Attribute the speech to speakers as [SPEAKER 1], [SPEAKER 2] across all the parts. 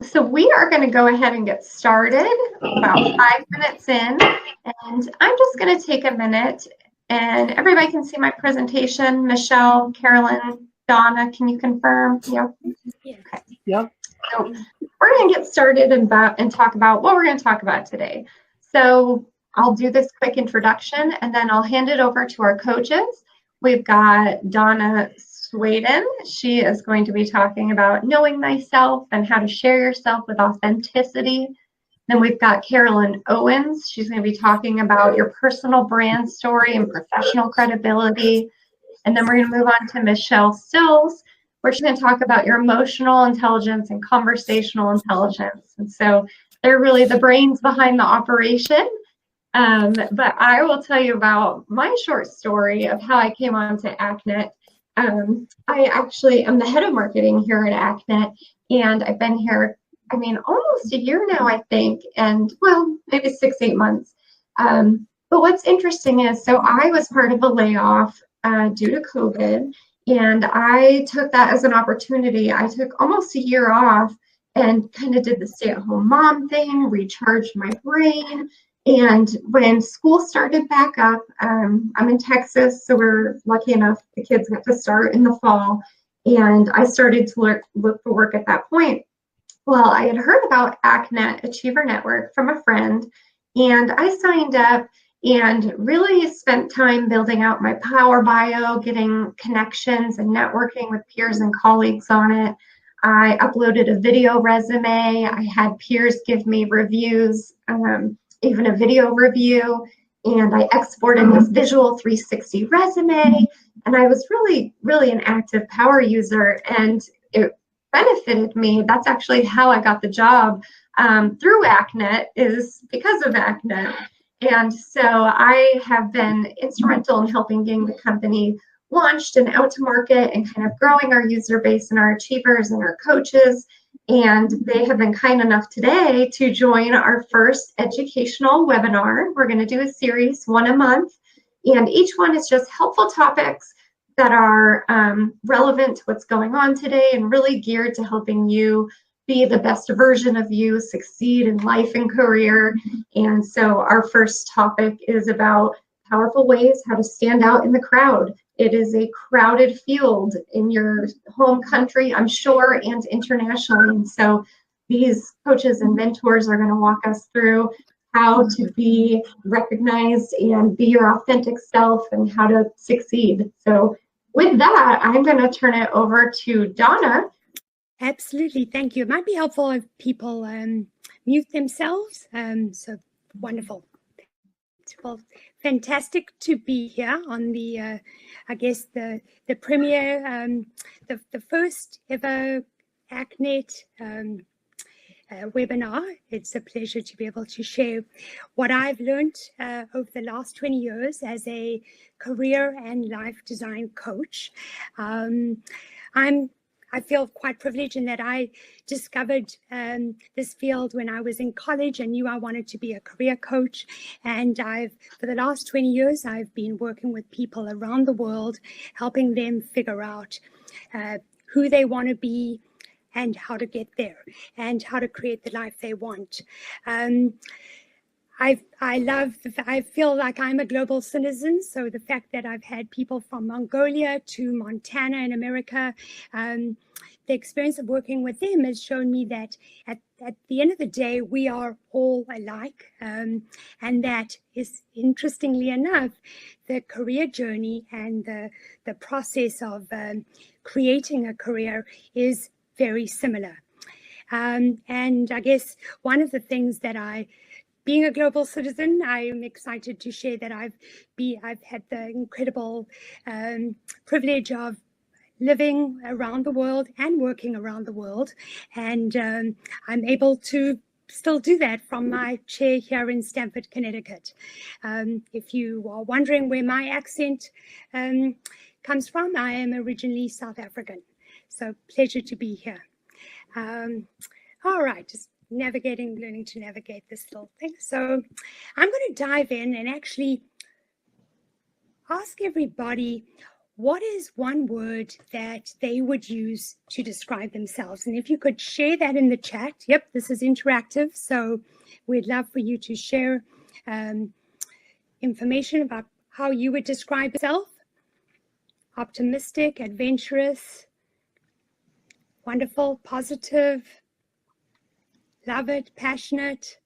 [SPEAKER 1] So we are going to go ahead and get started about 5 minutes in, and I'm just going to take a minute and everybody can see my presentation. Michelle, Carolyn, Donna, can you confirm? Yep. Okay.
[SPEAKER 2] Yep.
[SPEAKER 1] So we're going to get started and talk about what we're going to talk about today. So I'll do this quick introduction and then I'll hand it over to our coaches. We've got Donna Swaden. She is going to be talking about knowing thyself and how to share yourself with authenticity. Then we've got Carolyn Owens. She's going to be talking about your personal brand story and professional credibility. And then we're going to move on to Michelle Stills, where she's going to talk about your emotional intelligence and conversational intelligence. And so they're really the brains behind the operation. But I will tell you about my short story of how I came on to ACHNET. I actually am the head of marketing here at ACHNET, and I've been here, almost a year now, I think, and well, maybe 6-8 months. But what's interesting is, so I was part of a layoff due to COVID, and I took that as an opportunity. I took almost a year off and kind of did the stay-at-home mom thing, recharged my brain. And when school started back up, I'm in Texas, so we're lucky enough the kids got to start in the fall. And I started to look for work at that point. Well, I had heard about ACHNET Achiever Network from a friend, and I signed up and really spent time building out my power bio, getting connections and networking with peers and colleagues on it. I uploaded a video resume. I had peers give me reviews, even a video review, and I exported this visual 360 resume, and I was really, really an active power user, and it benefited me. That's actually how I got the job through ACHNET, is because of ACHNET. And so I have been instrumental in helping getting the company launched and out to market and kind of growing our user base and our achievers and our coaches. And they have been kind enough today to join our first educational webinar. We're going to do a series, one a month, and each one is just helpful topics that are relevant to what's going on today and really geared to helping you be the best version of you, succeed in life and career. And so our first topic is about powerful ways how to stand out in the crowd. It is a crowded field in your home country, I'm sure, and internationally. And so these coaches and mentors are going to walk us through how to be recognized and be your authentic self and how to succeed. So with that, I'm going to turn it over to Donna.
[SPEAKER 3] Absolutely. Thank you. It might be helpful if people mute themselves. So wonderful. Well, fantastic to be here on the, I guess, the premiere, the first ever ACHNET webinar. It's a pleasure to be able to share what I've learned over the last 20 years as a career and life design coach. I feel quite privileged in that I discovered this field when I was in college and knew I wanted to be a career coach. And for the last 20 years, I've been working with people around the world, helping them figure out who they want to be and how to get there and how to create the life they want. I feel like I'm a global citizen. So the fact that I've had people from Mongolia to Montana in America, the experience of working with them has shown me that at the end of the day, we are all alike. And that is, interestingly enough, the career journey and the process of creating a career is very similar. And I guess one of the things that being a global citizen, I am excited to share that I've had the incredible privilege of living around the world and working around the world. And I'm able to still do that from my chair here in Stamford, Connecticut. If you are wondering where my accent comes from, I am originally South African. So pleasure to be here. All right, just learning to navigate this little thing. So I'm going to dive in and actually ask everybody, what is one word that they would use to describe themselves? And if you could share that in the chat. Yep, this is interactive, so we'd love for you to share information about how you would describe yourself. Optimistic, adventurous, wonderful, positive, love it, passionate.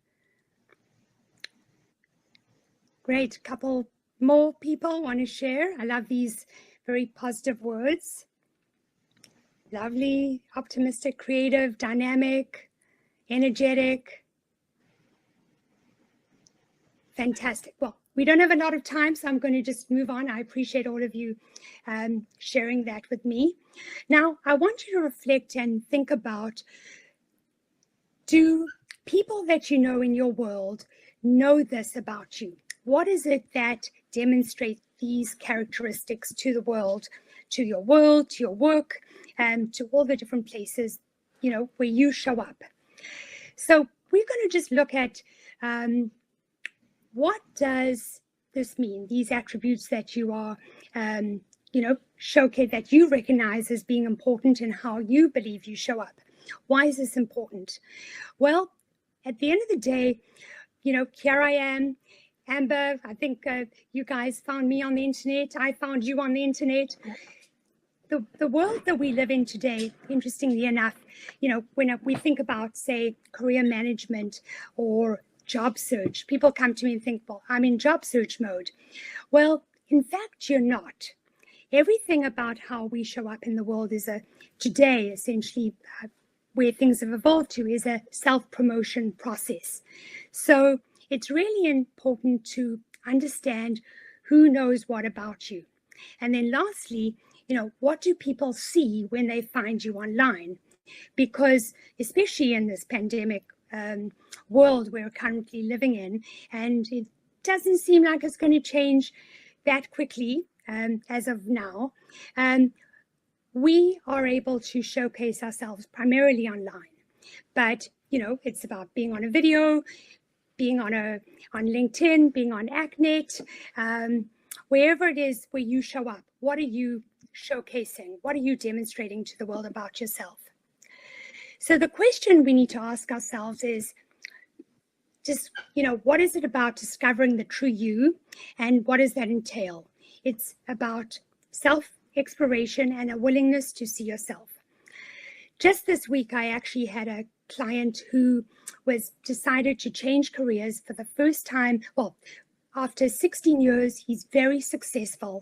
[SPEAKER 3] Great, couple more people want to share. I love these very positive words. Lovely, optimistic, creative, dynamic, energetic. Fantastic. Well, we don't have a lot of time, so I'm going to just move on. I appreciate all of you sharing that with me. Now, I want you to reflect and think about, do people that you know in your world know this about you? What is it that demonstrates these characteristics to the world, to your work, and to all the different places, where you show up? So we're going to just look at what does this mean, these attributes that you are, showcase, that you recognize as being important and how you believe you show up. Why is this important? Well, at the end of the day, here I am, Amber. I think you guys found me on the internet. I found you on the internet. The world that we live in today, interestingly enough, when we think about, say, career management or job search, people come to me and think, well, I'm in job search mode. Well, in fact, you're not. Everything about how we show up in the world is today, essentially, where things have evolved to, is a self-promotion process. So it's really important to understand who knows what about you. And then lastly, what do people see when they find you online? Because especially in this pandemic world we're currently living in, and it doesn't seem like it's going to change that quickly as of now, we are able to showcase ourselves primarily online. But, it's about being on a video, being on LinkedIn, being on ACHNET, wherever it is where you show up. What are you showcasing? What are you demonstrating to the world about yourself? So the question we need to ask ourselves is just, what is it about discovering the true you, and what does that entail? It's about self-exploration and a willingness to see yourself. Just this week, I actually had a client who decided to change careers for the first time. Well, after 16 years, he's very successful.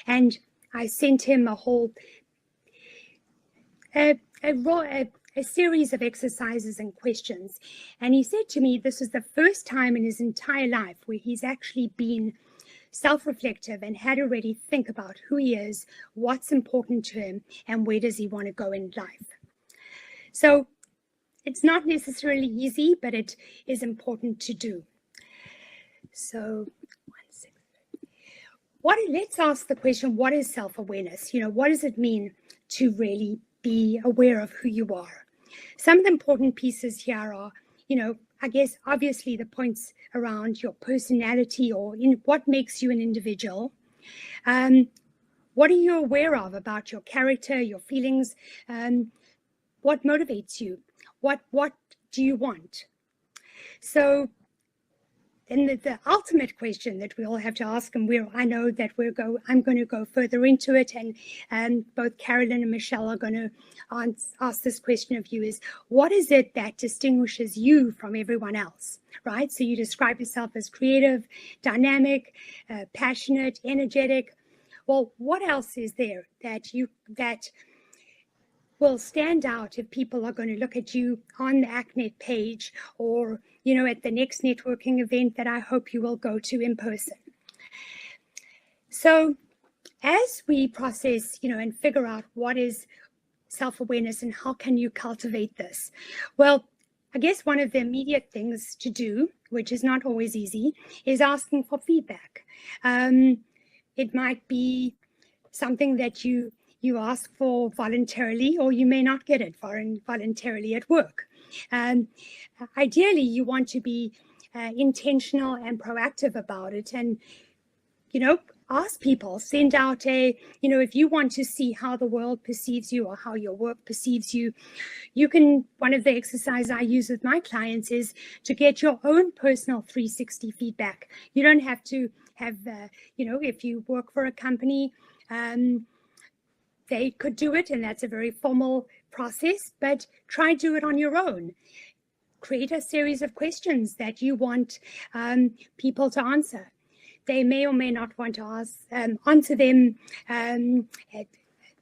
[SPEAKER 3] And I sent him a whole a series of exercises and questions. And he said to me, this is the first time in his entire life where he's actually been self-reflective and had to really think about who he is, what's important to him, and where does he want to go in life. So it's not necessarily easy, but it is important to do. So let's ask the question, what is self-awareness? What does it mean to really be aware of who you are? Some of the important pieces here are, I guess, obviously the points around your personality, or in what makes you an individual. What are you aware of about your character, your feelings? What motivates you? What do you want? So then the ultimate question that we all have to ask, and I know that I'm going to go further into it, and both Carolyn and Michelle are going to ask this question of you, is what is it that distinguishes you from everyone else, right? So you describe yourself as creative, dynamic, passionate, energetic. Well, what else is there that will stand out if people are going to look at you on the ACHNET page, or at the next networking event that I hope you will go to in person? So as we process, and figure out what is self-awareness and how can you cultivate this, well, I guess one of the immediate things to do, which is not always easy, is asking for feedback. It might be something that you ask for voluntarily, or you may not get it voluntarily at work. Ideally, you want to be intentional and proactive about it. And, ask people, send out if you want to see how the world perceives you or how your work perceives you, one of the exercises I use with my clients is to get your own personal 360 feedback. You don't have to have, if you work for a company, they could do it, and that's a very formal process, but try do it on your own. Create a series of questions that you want people to answer. They may or may not want to answer them.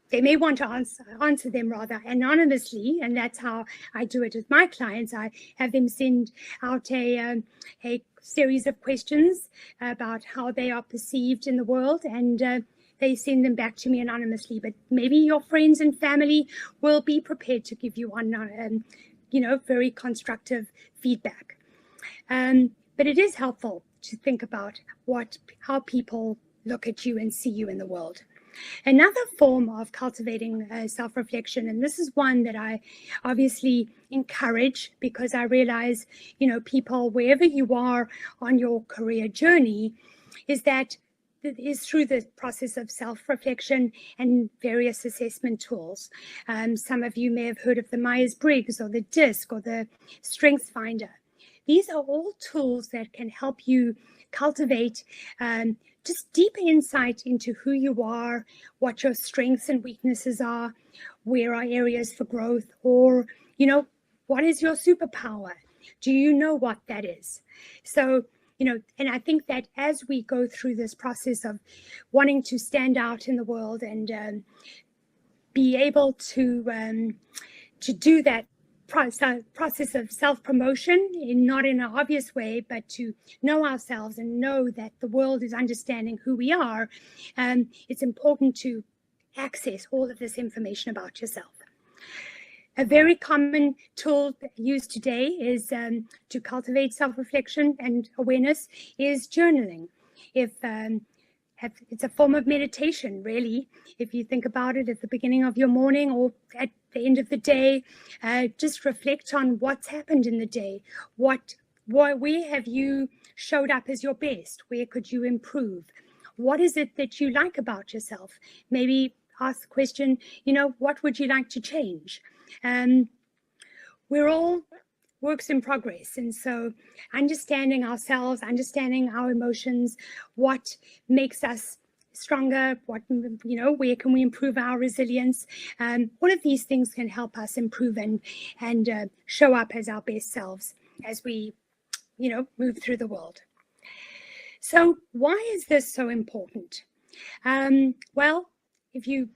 [SPEAKER 3] They may want to answer them rather anonymously, and that's how I do it with my clients. I have them send out a series of questions about how they are perceived in the world, and they send them back to me anonymously. But maybe your friends and family will be prepared to give you very constructive feedback. But it is helpful to think about how people look at you and see you in the world. Another form of cultivating self-reflection, and this is one that I obviously encourage because I realize, people, wherever you are on your career journey, is through the process of self-reflection and various assessment tools. Some of you may have heard of the Myers-Briggs or the DISC or the StrengthsFinder. These are all tools that can help you cultivate just deeper insight into who you are, what your strengths and weaknesses are, where are areas for growth, or, what is your superpower? Do you know what that is? So, and I think that as we go through this process of wanting to stand out in the world and be able to do that process of self-promotion, not in an obvious way, but to know ourselves and know that the world is understanding who we are, it's important to access all of this information about yourself. A very common tool used today is to cultivate self-reflection and awareness is journaling. It's a form of meditation, really. If you think about it at the beginning of your morning or at the end of the day, just reflect on what's happened in the day. Where have you showed up as your best? Where could you improve? What is it that you like about yourself? Maybe ask the question, what would you like to change? We're all works in progress. And so understanding ourselves, understanding our emotions, what makes us stronger, where can we improve our resilience? All of these things can help us improve and show up as our best selves as we, move through the world. So why is this so important? Well, if you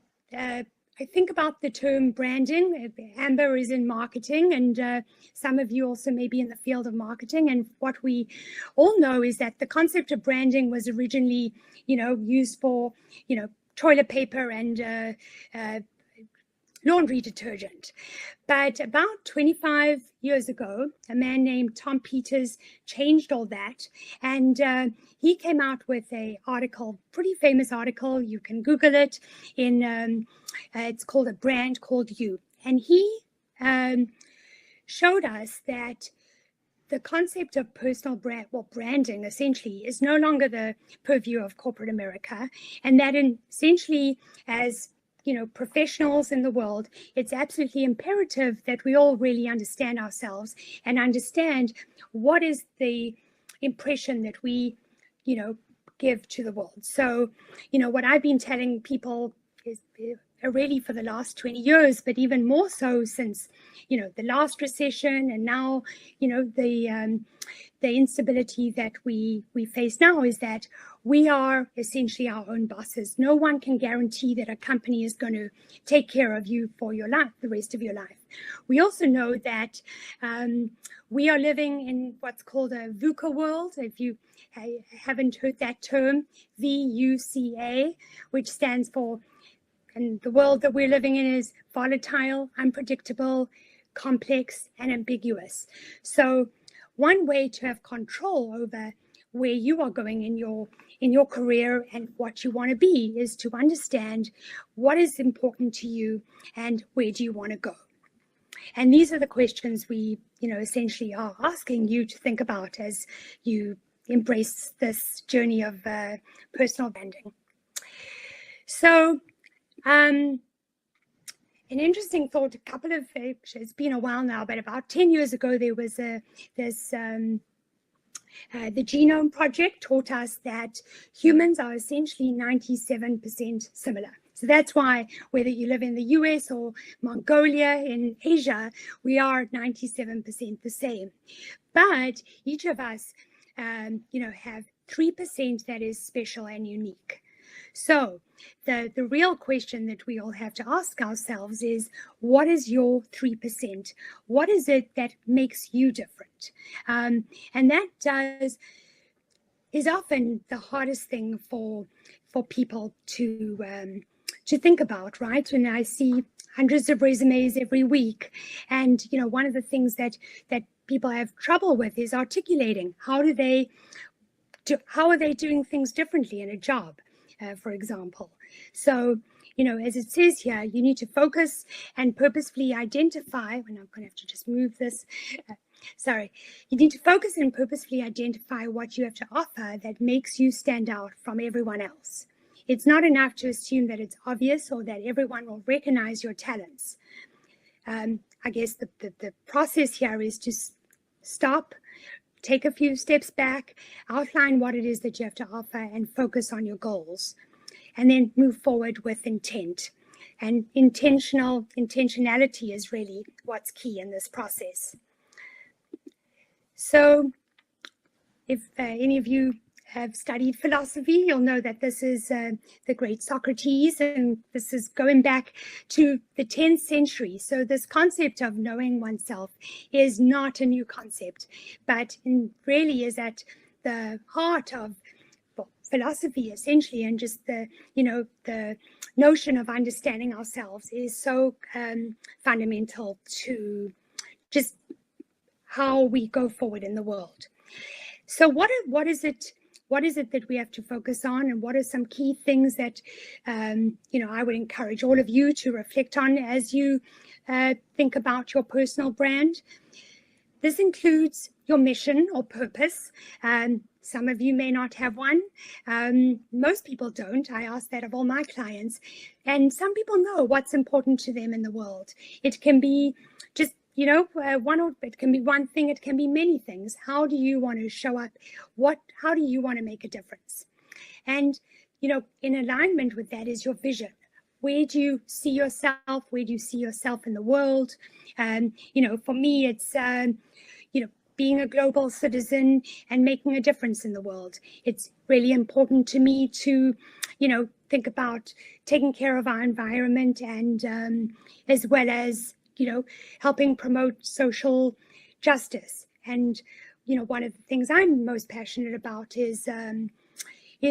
[SPEAKER 3] I think about the term branding. Amber is in marketing, and some of you also may be in the field of marketing. And what we all know is that the concept of branding was originally, used for, toilet paper and laundry detergent. But about 25 years ago, a man named Tom Peters changed all that. And he came out with an article, pretty famous article. You can Google it. It's called A Brand Called You. And he showed us that the concept of personal branding essentially is no longer the purview of corporate America. And that essentially, as professionals in the world, it's absolutely imperative that we all really understand ourselves and understand what is the impression that we, give to the world. So, what I've been telling people is really for the last 20 years, but even more so since, the last recession and now, the instability that we face now is that we are essentially our own bosses. No one can guarantee that a company is going to take care of you for your life, the rest of your life. We also know that we are living in what's called a VUCA world. If you haven't heard that term, VUCA, which stands for, and the world that we're living in is volatile, unpredictable, complex, and ambiguous. So one way to have control over where you are going in your career and what you want to be is to understand what is important to you and where do you want to go. And these are the questions we, essentially are asking you to think about as you embrace this journey of personal branding. So an interesting thought, it's been a while now, but about 10 years ago, there was the Genome Project taught us that humans are essentially 97% similar. So that's why whether you live in the US or Mongolia in Asia, we are 97% the same. But each of us, have 3% that is special and unique. So the real question that we all have to ask ourselves is, what is your 3%? What is it that makes you different? And that is often the hardest thing for people to think about, right? And I see hundreds of resumes every week, and one of the things that people have trouble with is articulating how are they doing things differently in a job, for example. So, as it says here, you need to focus and purposefully identify, and I'm going to have to just move this. You need to focus and purposefully identify what you have to offer that makes you stand out from everyone else. It's not enough to assume that it's obvious or that everyone will recognize your talents. I guess the process here is to stop, take a few steps back, outline what it is that you have to offer, and focus on your goals. And then move forward with intent. And intentionality is really what's key in this process. So if any of you have studied philosophy, you'll know that this is the great Socrates, and this is going back to the 10th century. So this concept of knowing oneself is not a new concept, but really is at the heart of philosophy, essentially, and just the notion of understanding ourselves is so fundamental to just how we go forward in the world. So what is it that we have to focus on, and what are some key things that I would encourage all of you to reflect on as you think about your personal brand? This includes your mission or purpose. Some of you may not have one. Most people don't. I ask that of all my clients. And some people know what's important to them in the world. It can be just it can be one thing, it can be many things. How do you want to show up? How do you want to make a difference? And, in alignment with that is your vision. Where do you see yourself? Where do you see yourself in the world? For me, it's, being a global citizen and making a difference in the world. It's really important to me to, think about taking care of our environment and as well as, helping promote social justice. And, one of the things I'm most passionate about is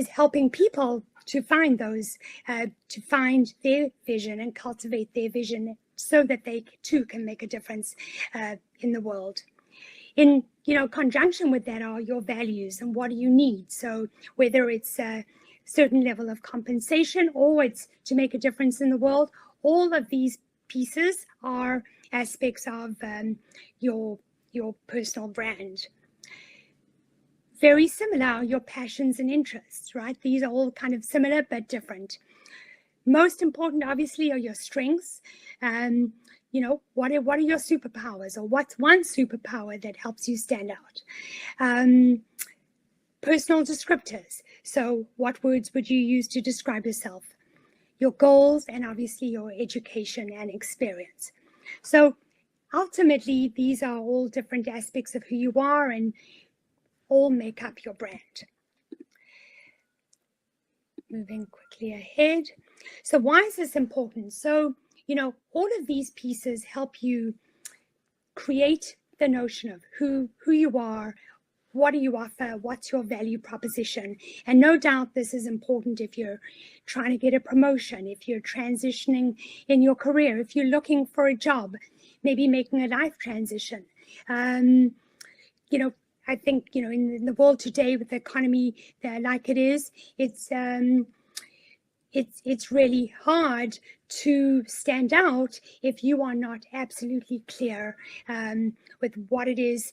[SPEAKER 3] helping people to find their vision and cultivate their vision so that they too can make a difference in the world. In, conjunction with that are your values and what do you need? So whether it's a certain level of compensation or it's to make a difference in the world, all of these pieces are aspects of your personal brand. Very similar, your passions and interests, right? These are all kind of similar but different. Most important, obviously, are your strengths. What are your superpowers, or what's one superpower that helps you stand out? Personal descriptors. So what words would you use to describe yourself? Your goals, and obviously your education and experience. So ultimately, these are all different aspects of who you are and all make up your brand. Moving quickly ahead. So why is this important? So, all of these pieces help you create the notion of who you are, what do you offer, what's your value proposition. And no doubt this is important if you're trying to get a promotion, if you're transitioning in your career, if you're looking for a job, maybe making a life transition. I think, in the world today with the economy like it is, it's really hard to stand out if you are not absolutely clear with what it is,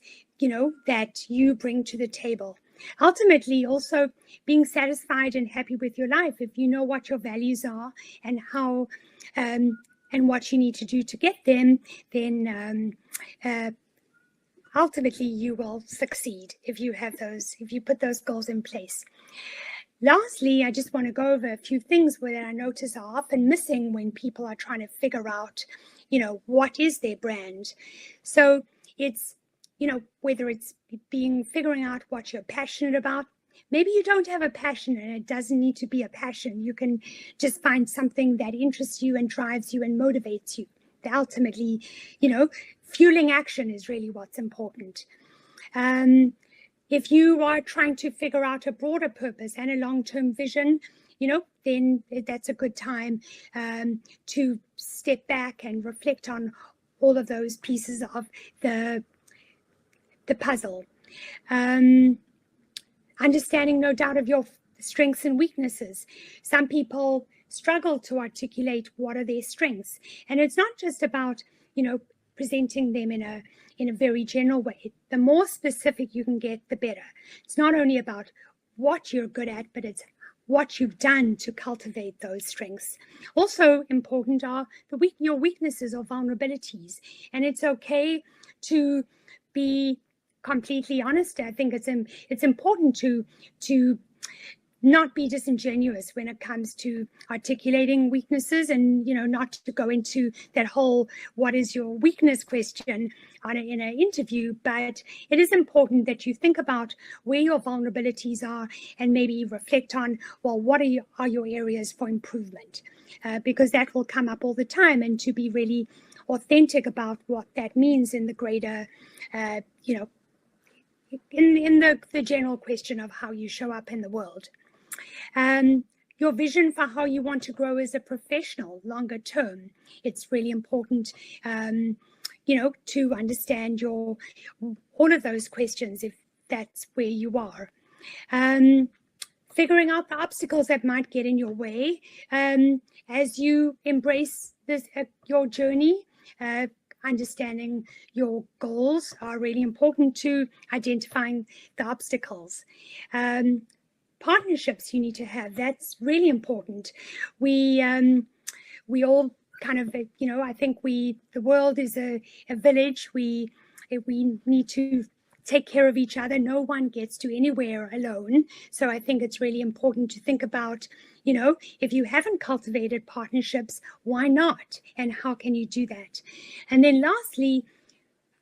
[SPEAKER 3] that you bring to the table. ultimately also being satisfied and happy with your life. If you know what your values are and how and what you need to do to get them, then ultimately you will succeed if you have those, if you put those goals in place. Lastly, I just want to go over a few things that I notice are often missing when people are trying to figure out, what is their brand. So it's, whether it's figuring out what you're passionate about. Maybe you don't have a passion, and it doesn't need to be a passion. You can just find something that interests you and drives you and motivates you. Ultimately, fueling action is really what's important. If you are trying to figure out a broader purpose and a long-term vision, then that's a good time to step back and reflect on all of those pieces of the puzzle. Understanding, no doubt, of your strengths and weaknesses. Some people struggle to articulate what are their strengths, and it's not just about presenting them in a very general way. The more specific you can get, the better. It's not only about what you're good at, but it's what you've done to cultivate those strengths. Also important are your weaknesses or vulnerabilities, and it's okay to be completely honest. I think it's important to not be disingenuous when it comes to articulating weaknesses, and not to go into that whole what is your weakness question in an interview. But it is important that you think about where your vulnerabilities are and maybe reflect on, well, what are your areas for improvement, because that will come up all the time, and to be really authentic about what that means in the greater in the general question of how you show up in the world. Your vision for how you want to grow as a professional longer term. It's really important, to understand all of those questions if that's where you are. Figuring out the obstacles that might get in your way as you embrace your journey. Understanding your goals are really important to identifying the obstacles. Partnerships you need to have, that's really important. We all kind of, I think the world is a village. We need to take care of each other. No one gets to anywhere alone. So I think it's really important to think about, if you haven't cultivated partnerships, why not? And how can you do that? And then lastly,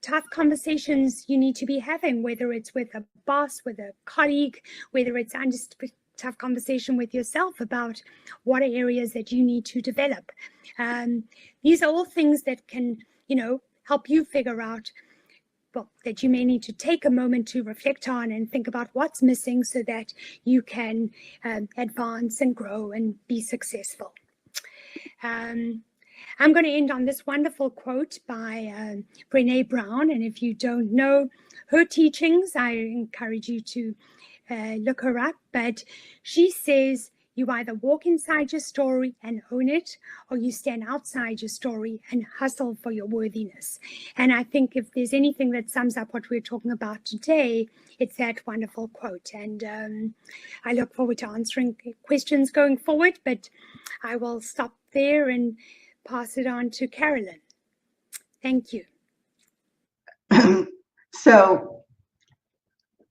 [SPEAKER 3] tough conversations you need to be having, whether it's with a boss, with a colleague, whether it's just a tough conversation with yourself about what are areas that you need to develop. These are all things that can, help you figure out, well, that you may need to take a moment to reflect on and think about what's missing so that you can advance and grow and be successful. I'm going to end on this wonderful quote by Brené Brown. And if you don't know her teachings, I encourage you to look her up. But she says, you either walk inside your story and own it, or you stand outside your story and hustle for your worthiness. And I think if there's anything that sums up what we're talking about today, it's that wonderful quote. And I look forward to answering questions going forward, but I will stop there and pass it on to Carolyn. Thank you.
[SPEAKER 2] So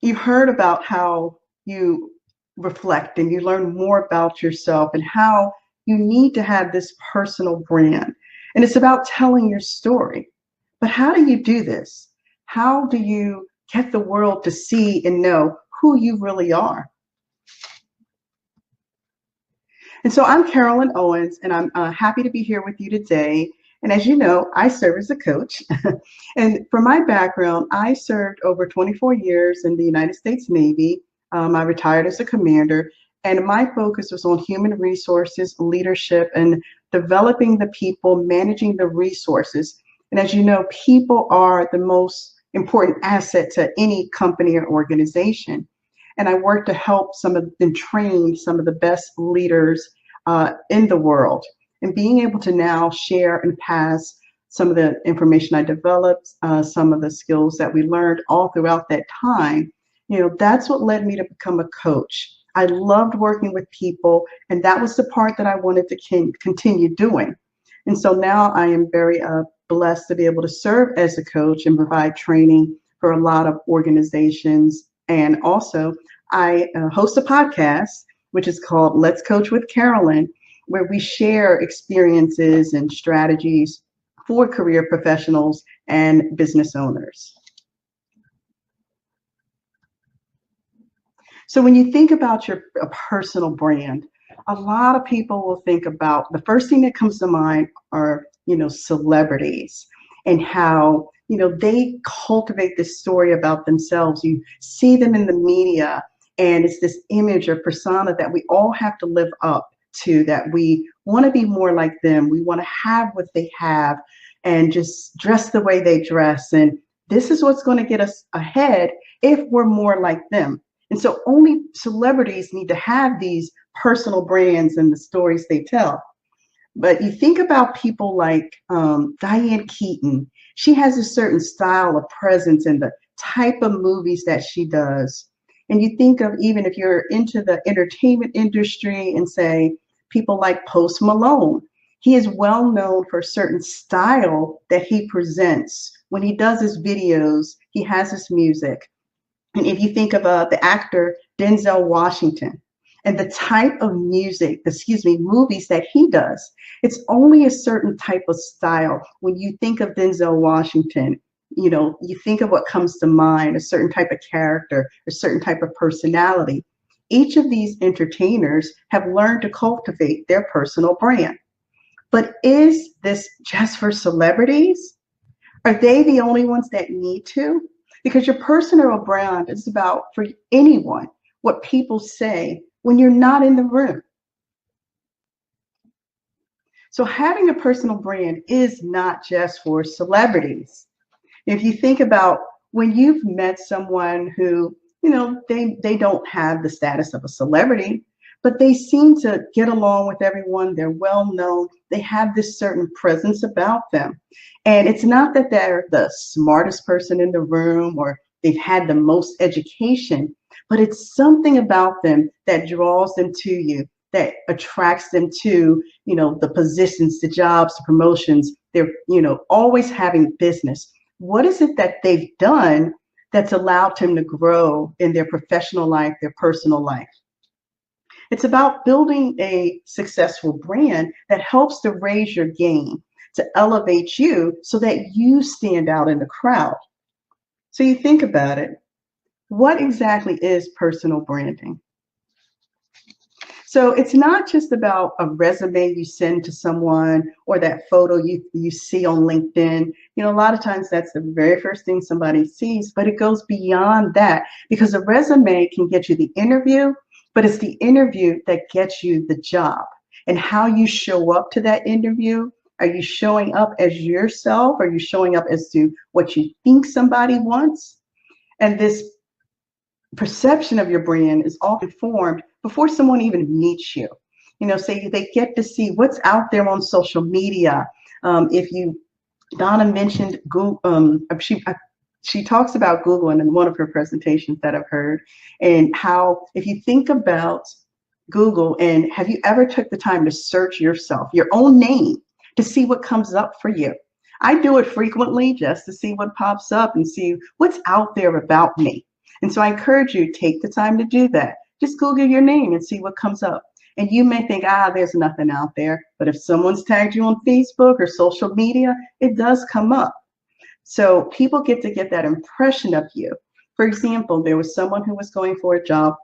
[SPEAKER 2] you've heard about how you reflect and you learn more about yourself and how you need to have this personal brand. And it's about telling your story. But how do you do this? How do you get the world to see and know who you really are? And so I'm Carolyn Owens, and I'm happy to be here with you today. And as you know, I serve as a coach. And for my background, I served over 24 years in the United States Navy. I retired as a commander, and my focus was on human resources, leadership, and developing the people, managing the resources. And as you know, people are the most important asset to any company or organization. And I worked to help and train some of the best leaders in the world. And being able to now share and pass some of the information I developed, some of the skills that we learned all throughout that time, That's what led me to become a coach. I loved working with people, and that was the part that I wanted to continue doing. And so now I am very blessed to be able to serve as a coach and provide training for a lot of organizations. And also, I host a podcast, which is called Let's Coach with Carolyn, where we share experiences and strategies for career professionals and business owners. So when you think about your personal brand, a lot of people will think about, the first thing that comes to mind are, celebrities, and how, they cultivate this story about themselves. You see them in the media, and it's this image or persona that we all have to live up to, that we want to be more like them. We want to have what they have and just dress the way they dress. And this is what's going to get us ahead if we're more like them. And so only celebrities need to have these personal brands and the stories they tell. But you think about people like Diane Keaton. She has a certain style of presence in the type of movies that she does. And you think of, even if you're into the entertainment industry, and say people like Post Malone, he is well known for a certain style that he presents. When he does his videos, he has his music. And if you think of the actor Denzel Washington and the type of movies that he does, it's only a certain type of style. When you think of Denzel Washington, you think of what comes to mind, a certain type of character, a certain type of personality. Each of these entertainers have learned to cultivate their personal brand. But is this just for celebrities? Are they the only ones that need to? Because your personal brand is about, for anyone, what people say when you're not in the room. So having a personal brand is not just for celebrities. If you think about when you've met someone who, they don't have the status of a celebrity, but they seem to get along with everyone. They're well known. They have this certain presence about them. And it's not that they're the smartest person in the room or they've had the most education, but it's something about them that draws them to you, that attracts them to, the positions, the jobs, the promotions. They're, always having business. What is it that they've done that's allowed them to grow in their professional life, their personal life? It's about building a successful brand that helps to raise your game, to elevate you so that you stand out in the crowd. So you think about it. What exactly is personal branding? So it's not just about a resume you send to someone or that photo you see on LinkedIn. A lot of times that's the very first thing somebody sees, but it goes beyond that, because a resume can get you the interview, but it's the interview that gets you the job. And how you show up to that interview. Are you showing up as yourself? Are you showing up as to what you think somebody wants? And this perception of your brand is often formed before someone even meets you. Say they get to see what's out there on social media. Donna mentioned Google. She talks about Google in one of her presentations that I've heard, and how if you think about Google, and have you ever took the time to search yourself, your own name, to see what comes up for you? I do it frequently just to see what pops up and see what's out there about me. And so I encourage you to take the time to do that. Just Google your name and see what comes up. And you may think, there's nothing out there. But if someone's tagged you on Facebook or social media, it does come up. So people get to get that impression of you. For example, there was someone who was going for a job,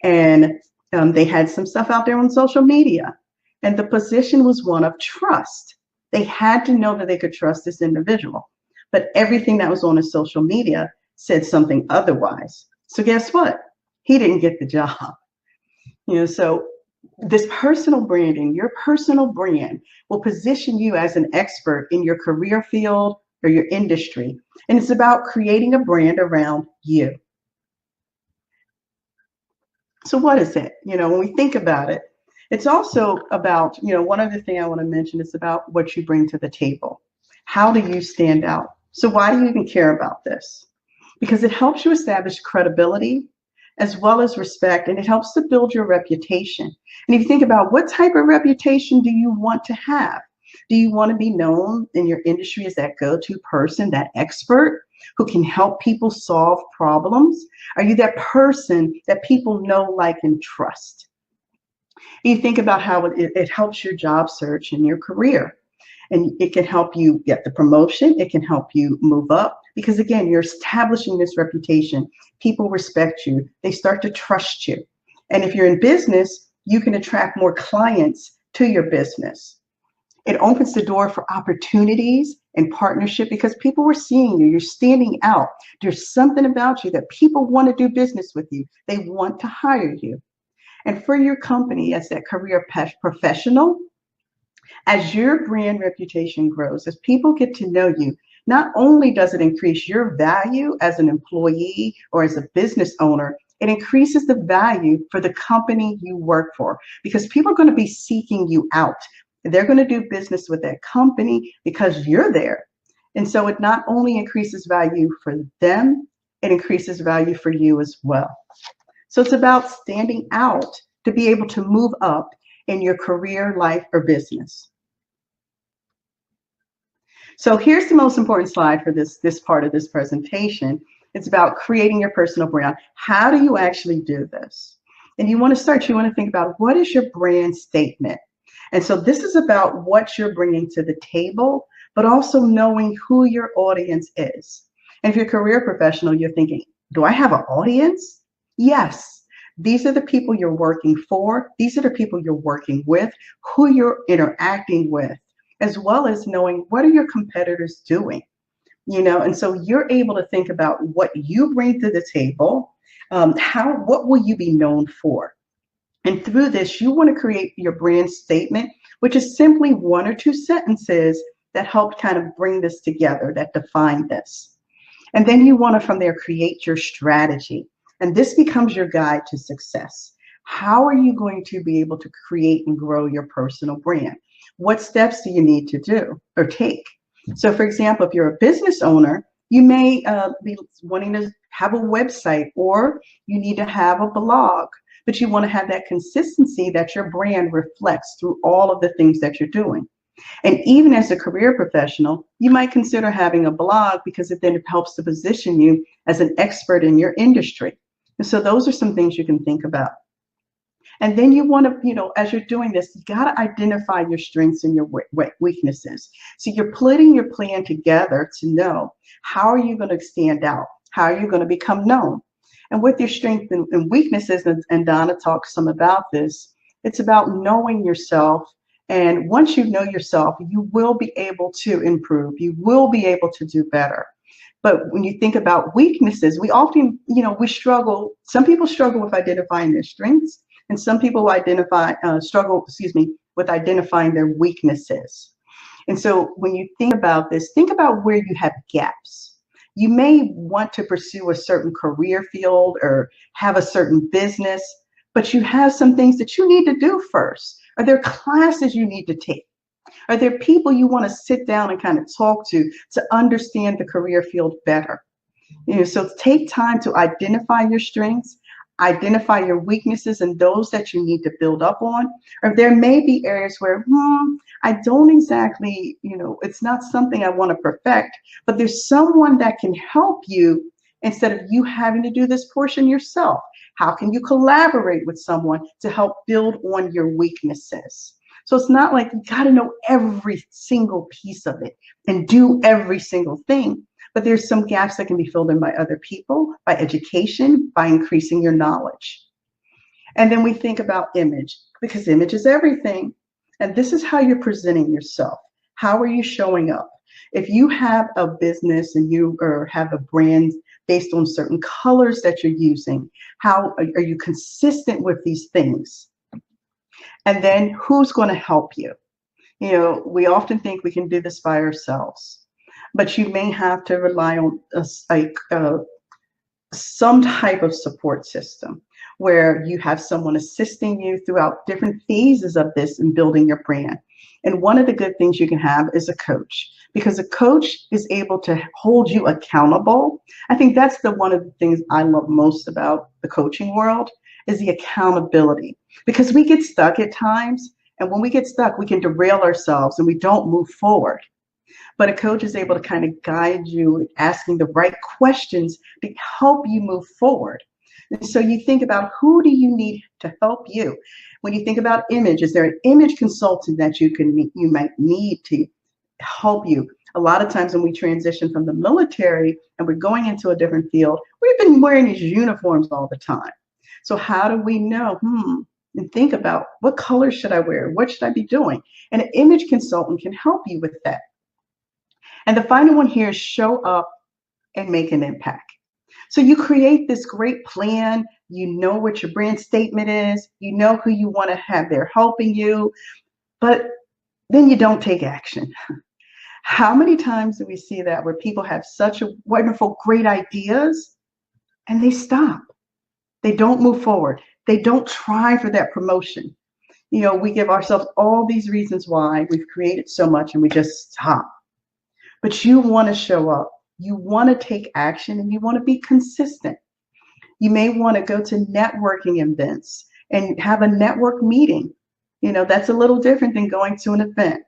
[SPEAKER 2] and they had some stuff out there on social media. And the position was one of trust. They had to know that they could trust this individual. But everything that was on his social media said something otherwise. So guess what? He didn't get the job. So this personal branding, your personal brand will position you as an expert in your career field or your industry. And it's about creating a brand around you. So what is it? When we think about it, it's also about, one other thing I want to mention is about what you bring to the table. How do you stand out? So why do you even care about this? Because it helps you establish credibility as well as respect, and it helps to build your reputation. And if you think about what type of reputation do you want to have? Do you want to be known in your industry as that go-to person, that expert who can help people solve problems? Are you that person that people know, like, and trust? You think about how it helps your job search and your career. And it can help you get the promotion. It can help you move up because, again, you're establishing this reputation. People respect you. They start to trust you. And if you're in business, you can attract more clients to your business. It opens the door for opportunities and partnership because people are seeing you. You're standing out. There's something about you that people want to do business with you. They want to hire you. And for your company as that career professional, as your brand reputation grows, as people get to know you, not only does it increase your value as an employee or as a business owner, it increases the value for the company you work for because people are going to be seeking you out. They're going to do business with that company because you're there. And so it not only increases value for them, it increases value for you as well. So it's about standing out to be able to move up in your career, life, or business. So here's the most important slide for this part of this presentation. It's about creating your personal brand. How do you actually do this? And you want to think about what is your brand statement? And so this is about what you're bringing to the table, but also knowing who your audience is. And if you're a career professional, you're thinking, do I have an audience? Yes. These are the people you're working for. These are the people you're working with, who you're interacting with, as well as knowing what are your competitors doing, and so you're able to think about what you bring to the table, what will you be known for? And through this, you want to create your brand statement, which is simply one or two sentences that help kind of bring this together, that define this. And then you want to, from there, create your strategy. And this becomes your guide to success. How are you going to be able to create and grow your personal brand? What steps do you need to do or take? So, for example, if you're a business owner, you may be wanting to have a website or you need to have a blog, but you want to have that consistency that your brand reflects through all of the things that you're doing. And even as a career professional, you might consider having a blog because it then helps to position you as an expert in your industry. And so those are some things you can think about. And then you want to, as you're doing this, you got to identify your strengths and your weaknesses. So you're putting your plan together to know how are you going to stand out? How are you going to become known? And with your strengths and weaknesses, and Donna talks some about this, it's about knowing yourself. And once you know yourself, you will be able to improve. You will be able to do better. But when you think about weaknesses, we often, we struggle. Some people struggle with identifying their strengths, and some people struggle with identifying their weaknesses. And so when you think about this, think about where you have gaps. You may want to pursue a certain career field or have a certain business, but you have some things that you need to do first. Are there classes you need to take? Are there people you want to sit down and kind of talk to understand the career field better? So take time to identify your strengths, identify your weaknesses and those that you need to build up on. Or there may be areas where, I don't exactly, it's not something I want to perfect, but there's someone that can help you instead of you having to do this portion yourself. How can you collaborate with someone to help build on your weaknesses? So it's not like you got to know every single piece of it and do every single thing, but there's some gaps that can be filled in by other people, by education, by increasing your knowledge. And then we think about image, because image is everything. And this is how you're presenting yourself. How are you showing up? If you have a business and you have a brand based on certain colors that you're using, how are you consistent with these things? And then who's going to help you? We often think we can do this by ourselves, but you may have to rely on some type of support system where you have someone assisting you throughout different phases of this and building your brand. And one of the good things you can have is a coach, because a coach is able to hold you accountable. I think that's one of the things I love most about the coaching world is the accountability, because we get stuck at times. And when we get stuck, we can derail ourselves and we don't move forward. But a coach is able to kind of guide you, asking the right questions to help you move forward. And so you think about, who do you need to help you? When you think about image, is there an image consultant that you might need to help you? A lot of times when we transition from the military and we're going into a different field, we've been wearing these uniforms all the time. So how do we know? And think about, what color should I wear? What should I be doing? And an image consultant can help you with that. And the final one here is show up and make an impact. So you create this great plan. You know what your brand statement is. You know who you want to have there helping you, but then you don't take action. How many times do we see that, where people have such a wonderful, great ideas and they stop? They don't move forward. They don't try for that promotion. You know, we give ourselves all these reasons why we've created so much and we just stop. But you want to show up. You want to take action, and you want to be consistent. You may want to go to networking events and have a network meeting. You know, that's a little different than going to an event.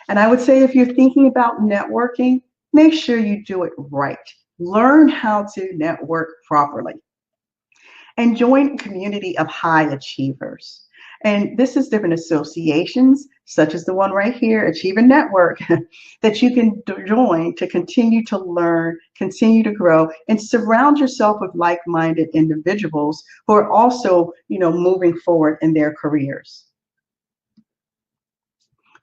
[SPEAKER 2] And I would say, if you're thinking about networking, make sure you do it right. Learn how to network properly. And join a community of high achievers. And this is different associations, such as the one right here, Achiever Network, that you can join to continue to learn, continue to grow, and surround yourself with like-minded individuals who are also, moving forward in their careers.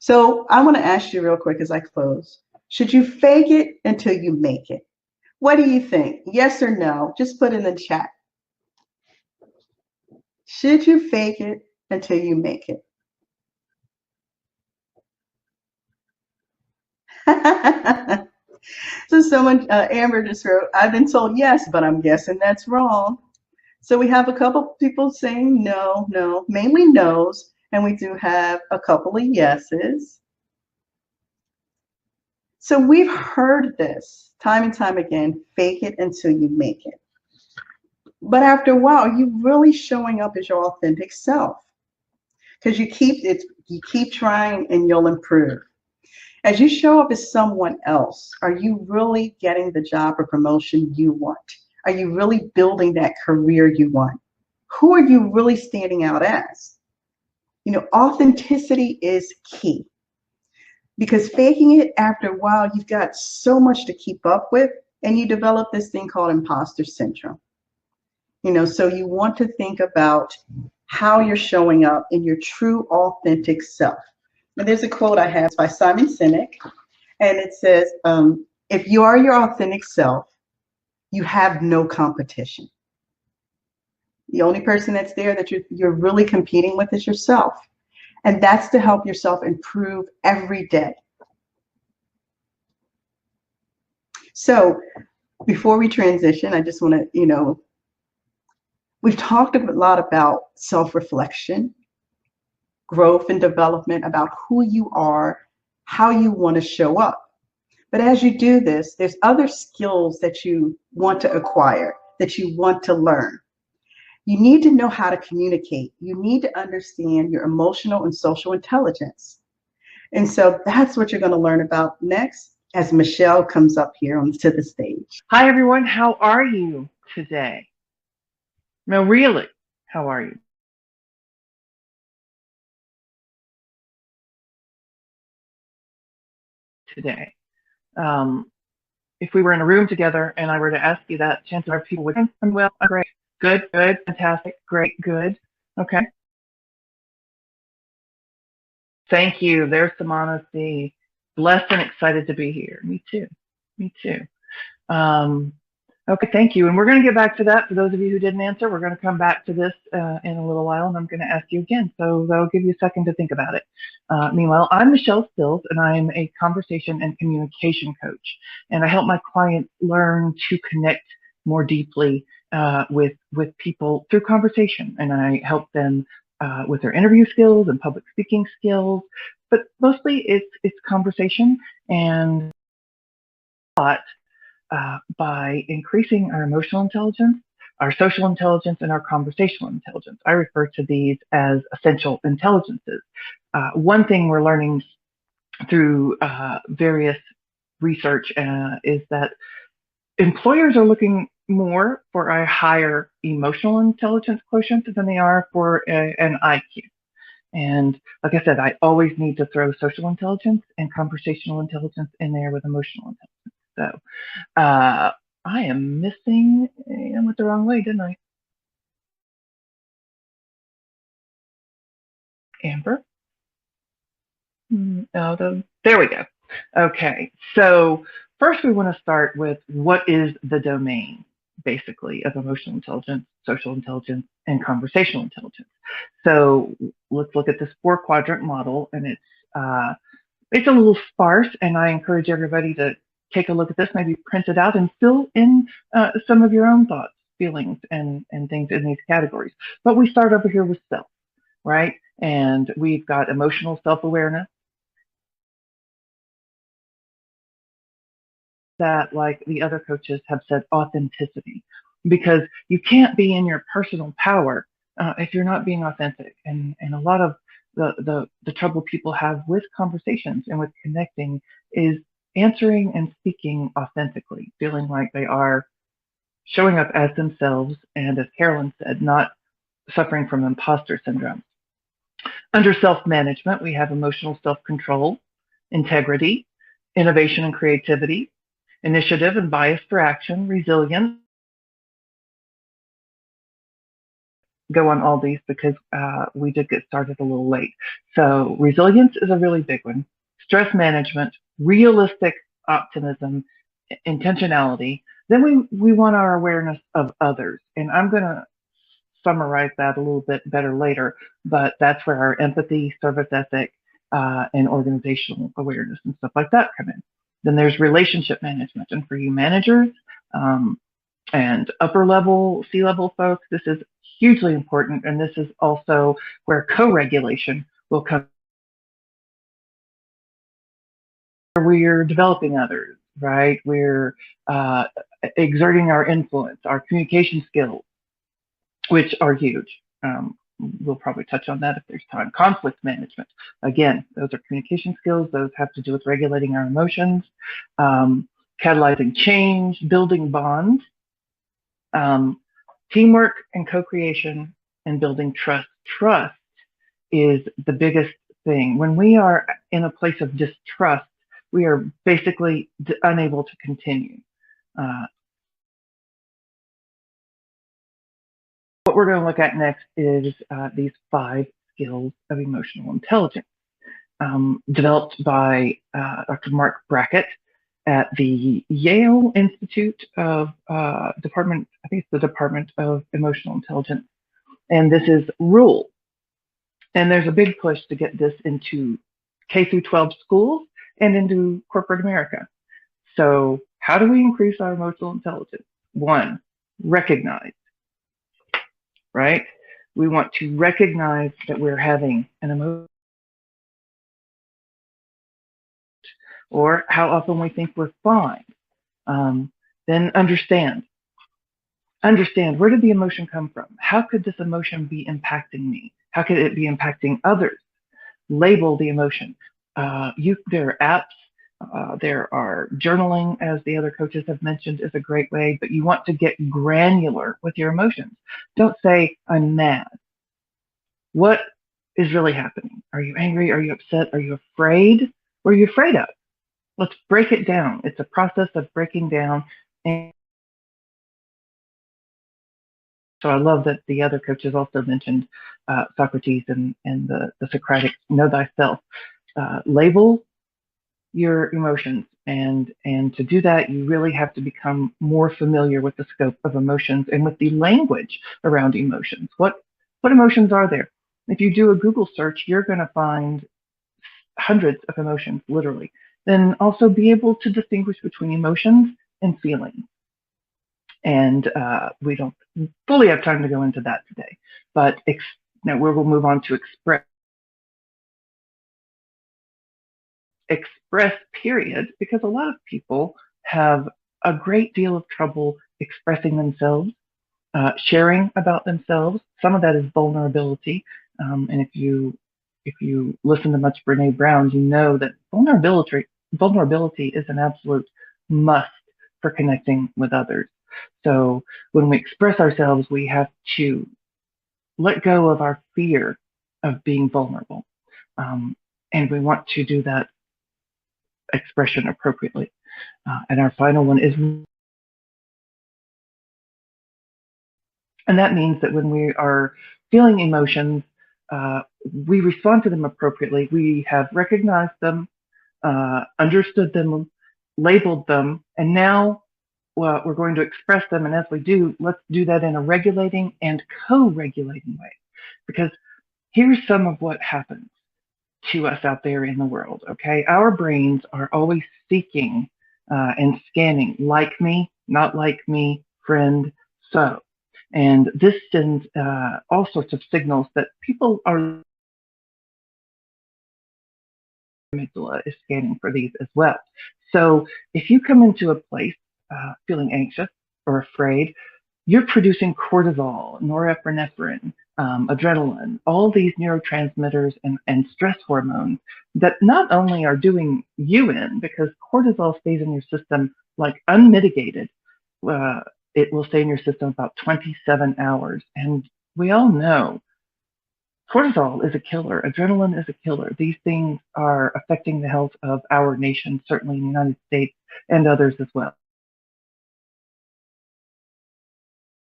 [SPEAKER 2] So I want to ask you real quick as I close, should you fake it until you make it? What do you think? Yes or no? Just put in the chat. Should you fake it until you make it? So someone, Amber just wrote, I've been told yes, but I'm guessing that's wrong. So we have a couple people saying no, mainly no's, and we do have a couple of yeses. So we've heard this time and time again, fake it until you make it. But after a while, you're really showing up as your authentic self, because you keep trying and you'll improve. As you show up as someone else, are you really getting the job or promotion you want? Are you really building that career you want? Who are you really standing out as? Authenticity is key, because faking it, after a while, you've got so much to keep up with, and you develop this thing called imposter syndrome. So you want to think about how you're showing up in your true, authentic self. And there's a quote I have by Simon Sinek, and it says, if you are your authentic self, you have no competition. The only person that's there that you're really competing with is yourself. And that's to help yourself improve every day. So before we transition, I just want to, we've talked a lot about self-reflection, growth and development, about who you are, how you want to show up. But as you do this, there's other skills that you want to acquire, that you want to learn. You need to know how to communicate. You need to understand your emotional and social intelligence. And so that's what you're going to learn about next as Michelle comes up here onto the stage.
[SPEAKER 4] Hi, everyone. How are you today? No, really, how are you today? If we were in a room together and I were to ask you that, chances are people would say, I'm well, I'm great, good, fantastic, great, good, okay. Thank you. There's some honesty. Blessed and excited to be here. Me too. Okay, thank you. And we're going to get back to that. For those of you who didn't answer, we're going to come back to this in a little while, and I'm going to ask you again. So that'll give you a second to think about it. Meanwhile, I'm Michelle Stills, and I'm a conversation and communication coach. And I help my clients learn to connect more deeply with people through conversation. And I help them with their interview skills and public speaking skills, but mostly it's conversation and thought by increasing our emotional intelligence, our social intelligence, and our conversational intelligence. I refer to these as essential intelligences. One thing we're learning through various research is that employers are looking more for a higher emotional intelligence quotient than they are for an IQ. And like I said, I always need to throw social intelligence and conversational intelligence in there with emotional intelligence. So I am missing, I went the wrong way, didn't I? Amber? There we go. Okay, so first we want to start with what is the domain, basically, of emotional intelligence, social intelligence, and conversational intelligence. So let's look at this 4-quadrant model, and it's a little sparse, and I encourage everybody to take a look at this, maybe print it out and fill in some of your own thoughts, feelings, and things in these categories. But we start over here with self, right? And we've got emotional self-awareness, that, like the other coaches have said, authenticity, because you can't be in your personal power if you're not being authentic. And a lot of the trouble people have with conversations and with connecting is answering and speaking authentically, feeling like they are showing up as themselves, and as Carolyn said, not suffering from imposter syndrome. Under self-management, we have emotional self-control, integrity, innovation and creativity, initiative and bias for action, resilience. Go on all these because we did get started a little late. So resilience is a really big one. Stress management, realistic optimism, intentionality. Then we want our awareness of others. And I'm going to summarize that a little bit better later, but that's where our empathy, service ethic, and organizational awareness and stuff like that come in. Then there's relationship management. And for you managers and upper level, C-level folks, this is hugely important. And this is also where co-regulation will come. We're developing others, right? We're exerting our influence, our communication skills, which are huge. We'll probably touch on that if there's time. Conflict management. Again, those are communication skills. Those have to do with regulating our emotions, catalyzing change, building bonds, teamwork and co-creation, and building trust. Trust is the biggest thing. When we are in a place of distrust, we are basically unable to continue. What we're going to look at next is these 5 skills of emotional intelligence, developed by Dr. Mark Brackett at the Yale Institute of Department, I think it's the Department of Emotional Intelligence. And this is RULE. And there's a big push to get this into K through 12 schools and into corporate America. So how do we increase our emotional intelligence? 1, recognize. Right? We want to recognize that we're having an emotion, or how often we think we're fine. Then understand. Understand, where did the emotion come from? How could this emotion be impacting me? How could it be impacting others? Label the emotion. There are apps, there are journaling, as the other coaches have mentioned, is a great way, but you want to get granular with your emotions. Don't say, I'm mad. What is really happening? Are you angry? Are you upset? Are you afraid? What are you afraid of? Let's break it down. It's a process of breaking down. And so I love that the other coaches also mentioned Socrates and the Socratic know thyself. Label your emotions, and to do that, you really have to become more familiar with the scope of emotions and with the language around emotions. What emotions are there? If you do a Google search, you're going to find hundreds of emotions, literally. Then also be able to distinguish between emotions and feelings. And we don't fully have time to go into that today, but now we'll move on to express. express, period, because a lot of people have a great deal of trouble expressing themselves, sharing about themselves. Some of that is vulnerability. And if you listen to much Brene Brown, you know that vulnerability is an absolute must for connecting with others. So when we express ourselves, we have to let go of our fear of being vulnerable. And we want to do that expression appropriately. And our final one is, and that means that when we are feeling emotions, we respond to them appropriately. We have recognized them, understood them, labeled them, and now we're going to express them. And as we do, let's do that in a regulating and co-regulating way. Because here's some of what happens to us out there in the world, okay? Our brains are always seeking and scanning, like me, not like me, friend, so. And this sends all sorts of signals that people are, amygdala is scanning for these as well. So if you come into a place feeling anxious or afraid, you're producing cortisol, norepinephrine, adrenaline, all these neurotransmitters and stress hormones that not only are doing you in, because cortisol stays in your system like unmitigated. It will stay in your system about 27 hours. And we all know cortisol is a killer. Adrenaline is a killer. These things are affecting the health of our nation, certainly in the United States and others as well.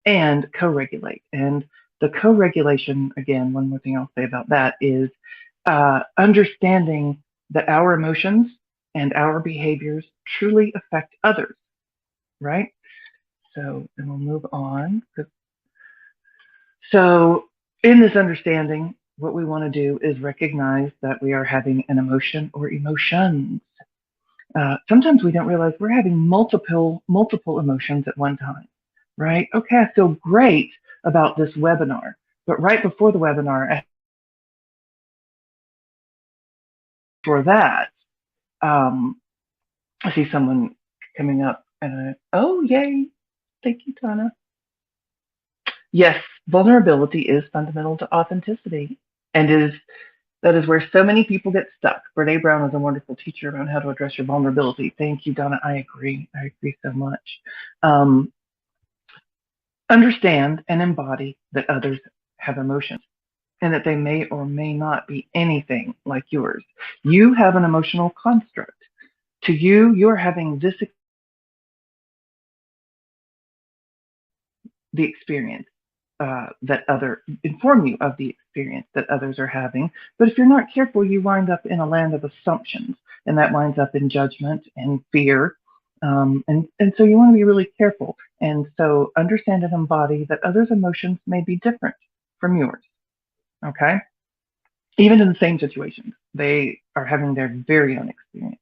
[SPEAKER 4] And co-regulate. And the co-regulation, again, one more thing I'll say about that is understanding that our emotions and our behaviors truly affect others, right? So, and we'll move on. So in this understanding, what we want to do is recognize that we are having an emotion or emotions. Sometimes we don't realize we're having multiple emotions at one time, right? Okay, I feel great about this webinar, but right before the webinar, for that, I see someone coming up and oh, yay. Thank you, Donna. Yes, vulnerability is fundamental to authenticity, and that is where so many people get stuck. Brene Brown is a wonderful teacher about how to address your vulnerability. Thank you, Donna. I agree. I agree so much. Understand and embody that others have emotions and that they may or may not be anything like yours. You have an emotional construct. To you, you're having the experience that inform you of the experience that others are having. But if you're not careful, you wind up in a land of assumptions, and that winds up in judgment and fear. And so you want to be really careful. And so understand and embody that others' emotions may be different from yours. Okay? Even in the same situations, they are having their very own experience.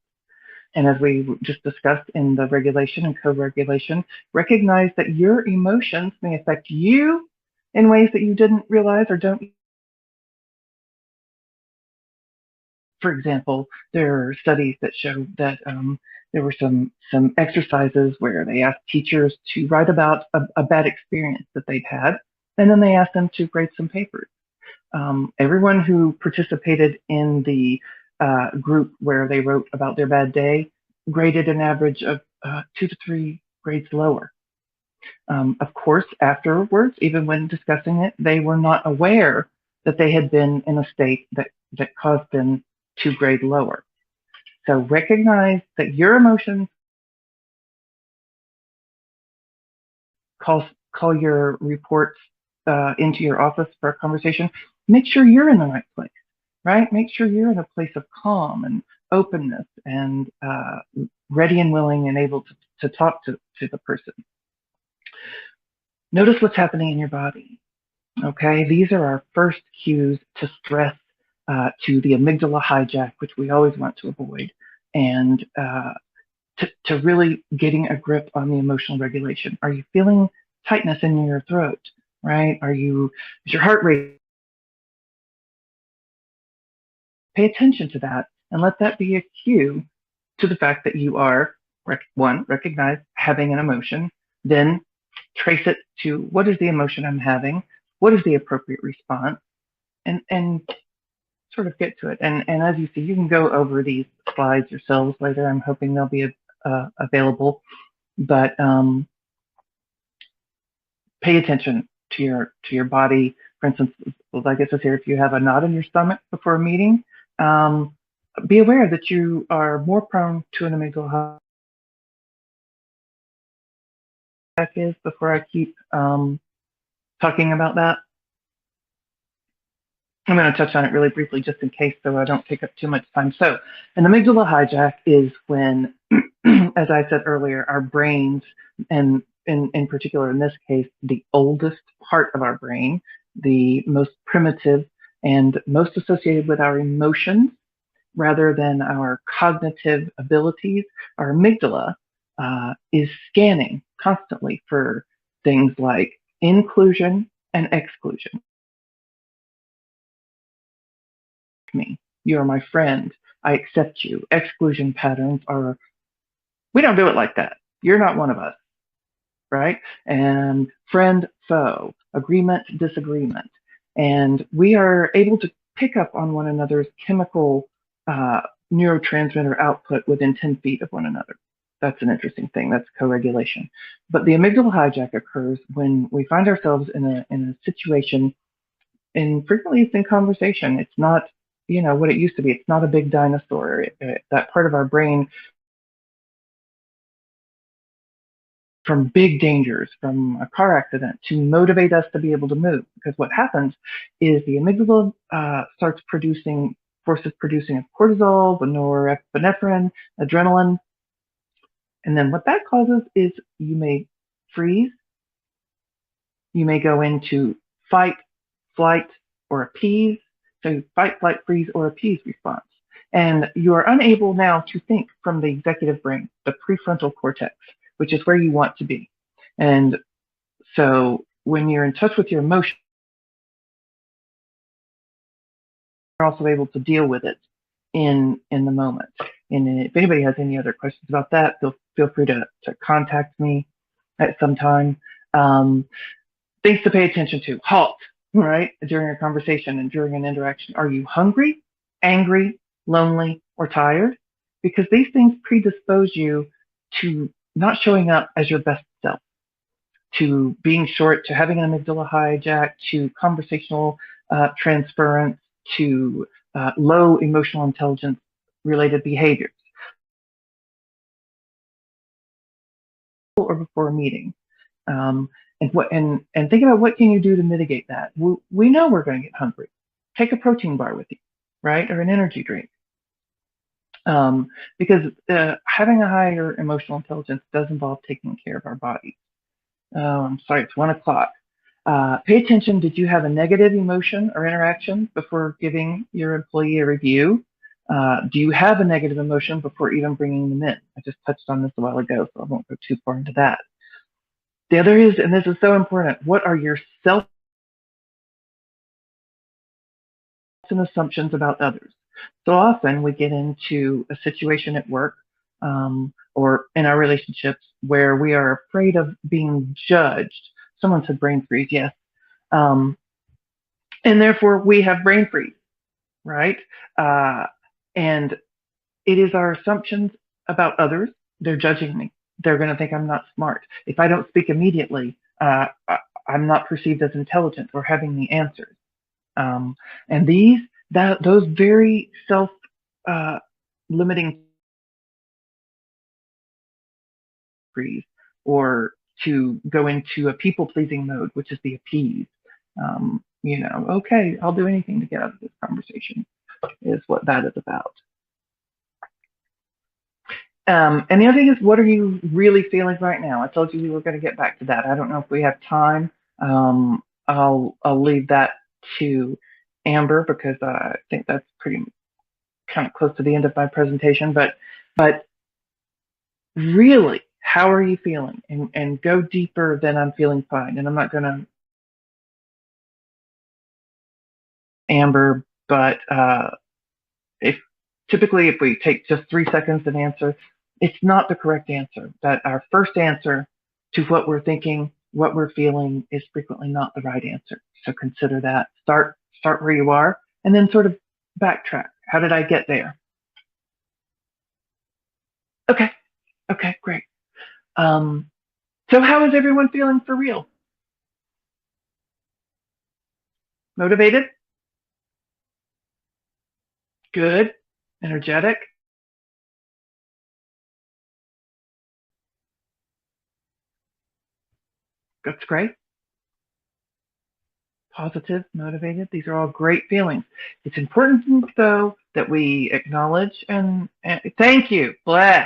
[SPEAKER 4] And as we just discussed in the regulation and co-regulation, recognize that your emotions may affect you in ways that you didn't realize or don't. For example, there are studies that show that there were some exercises where they asked teachers to write about a bad experience that they'd had, and then they asked them to grade some papers. Everyone who participated in the group where they wrote about their bad day graded an average of 2 to 3 grades lower. Of course, afterwards, even when discussing it, they were not aware that they had been in a state that caused them to grade lower. So recognize that your emotions, call your reports into your office for a conversation. Make sure you're in the right place, right? Make sure you're in a place of calm and openness and ready and willing and able to talk to the person. Notice what's happening in your body, okay? These are our first cues to stress, to the amygdala hijack, which we always want to avoid, and to really getting a grip on the emotional regulation. Are you feeling tightness in your throat, right? Is your heart rate? Pay attention to that and let that be a cue to the fact that you are, one, recognize having an emotion, then trace it to what is the emotion I'm having, what is the appropriate response, and sort of get to it. And as you see, you can go over these slides yourselves later. I'm hoping they'll be available, but pay attention to your body. For instance, like it says here, if you have a knot in your stomach before a meeting, be aware that you are more prone to an amygdala hijack is before I keep talking about that. I'm going to touch on it really briefly just in case so I don't take up too much time. So an amygdala hijack is when, as I said earlier, our brains, and in particular in this case, the oldest part of our brain, the most primitive and most associated with our emotions rather than our cognitive abilities, our amygdala is scanning constantly for things like inclusion and exclusion. Me, you're my friend, I accept you. Exclusion patterns are, we don't do it like that. You're not one of us, right? And friend, foe, agreement, disagreement. And we are able to pick up on one another's chemical neurotransmitter output within 10 feet of one another. That's an interesting thing. That's co-regulation. But the amygdala hijack occurs when we find ourselves in a situation, and frequently it's in conversation. It's not, you know, what it used to be. It's not a big dinosaur. That part of our brain, from big dangers, from a car accident, to motivate us to be able to move. Because what happens is the amygdala starts producing, forces producing of cortisol, norepinephrine, adrenaline. And then what that causes is you may freeze. You may go into fight, flight, or appease. So fight, flight, freeze, or appease response. And you are unable now to think from the executive brain, the prefrontal cortex, which is where you want to be. And so when you're in touch with your emotion, you're also able to deal with it in the moment. And if anybody has any other questions about that, feel free to contact me at some time. Things to pay attention to. Halt, right? During a conversation and during an interaction. Are you hungry, angry, lonely, or tired? Because these things predispose you to not showing up as your best self, to being short, to having an amygdala hijack, to conversational transference, to low emotional intelligence related behaviors. Or before a meeting. And think about what can you do to mitigate that. We know we're going to get hungry. Take a protein bar with you, right? Or an energy drink. Because having a higher emotional intelligence does involve taking care of our bodies. I'm sorry, it's 1 o'clock. Pay attention. Did you have a negative emotion or interaction before giving your employee a review? Do you have a negative emotion before even bringing them in? I just touched on this a while ago, so I won't go too far into that. The other is, and this is so important, what are your self and assumptions about others? So often we get into a situation at work or in our relationships where we are afraid of being judged. Someone said brain freeze, yes. And therefore we have brain freeze, right? And it is our assumptions about others. They're judging me. They're going to think I'm not smart. If I don't speak immediately, I'm not perceived as intelligent or having the answers. And those very self-limiting freeze, or to go into a people-pleasing mode, which is the appease. You know, okay, I'll do anything to get out of this conversation, is what that is about. And the other thing is, what are you really feeling right now? I told you we were going to get back to that. I don't know if we have time. I'll leave that to Amber because I think that's pretty kind of close to the end of my presentation. But really, how are you feeling? And go deeper than I'm feeling fine. And I'm not going to Amber, but if typically, if we take just 3 seconds to answer, it's not the correct answer. That our first answer to what we're thinking, what we're feeling, is frequently not the right answer. So consider that. Start where you are, and then sort of backtrack. How did I get there? Okay, great. So how is everyone feeling for real? Motivated? Good? Energetic? That's great. Positive, motivated. These are all great feelings. It's important, though, that we acknowledge and thank you, blah.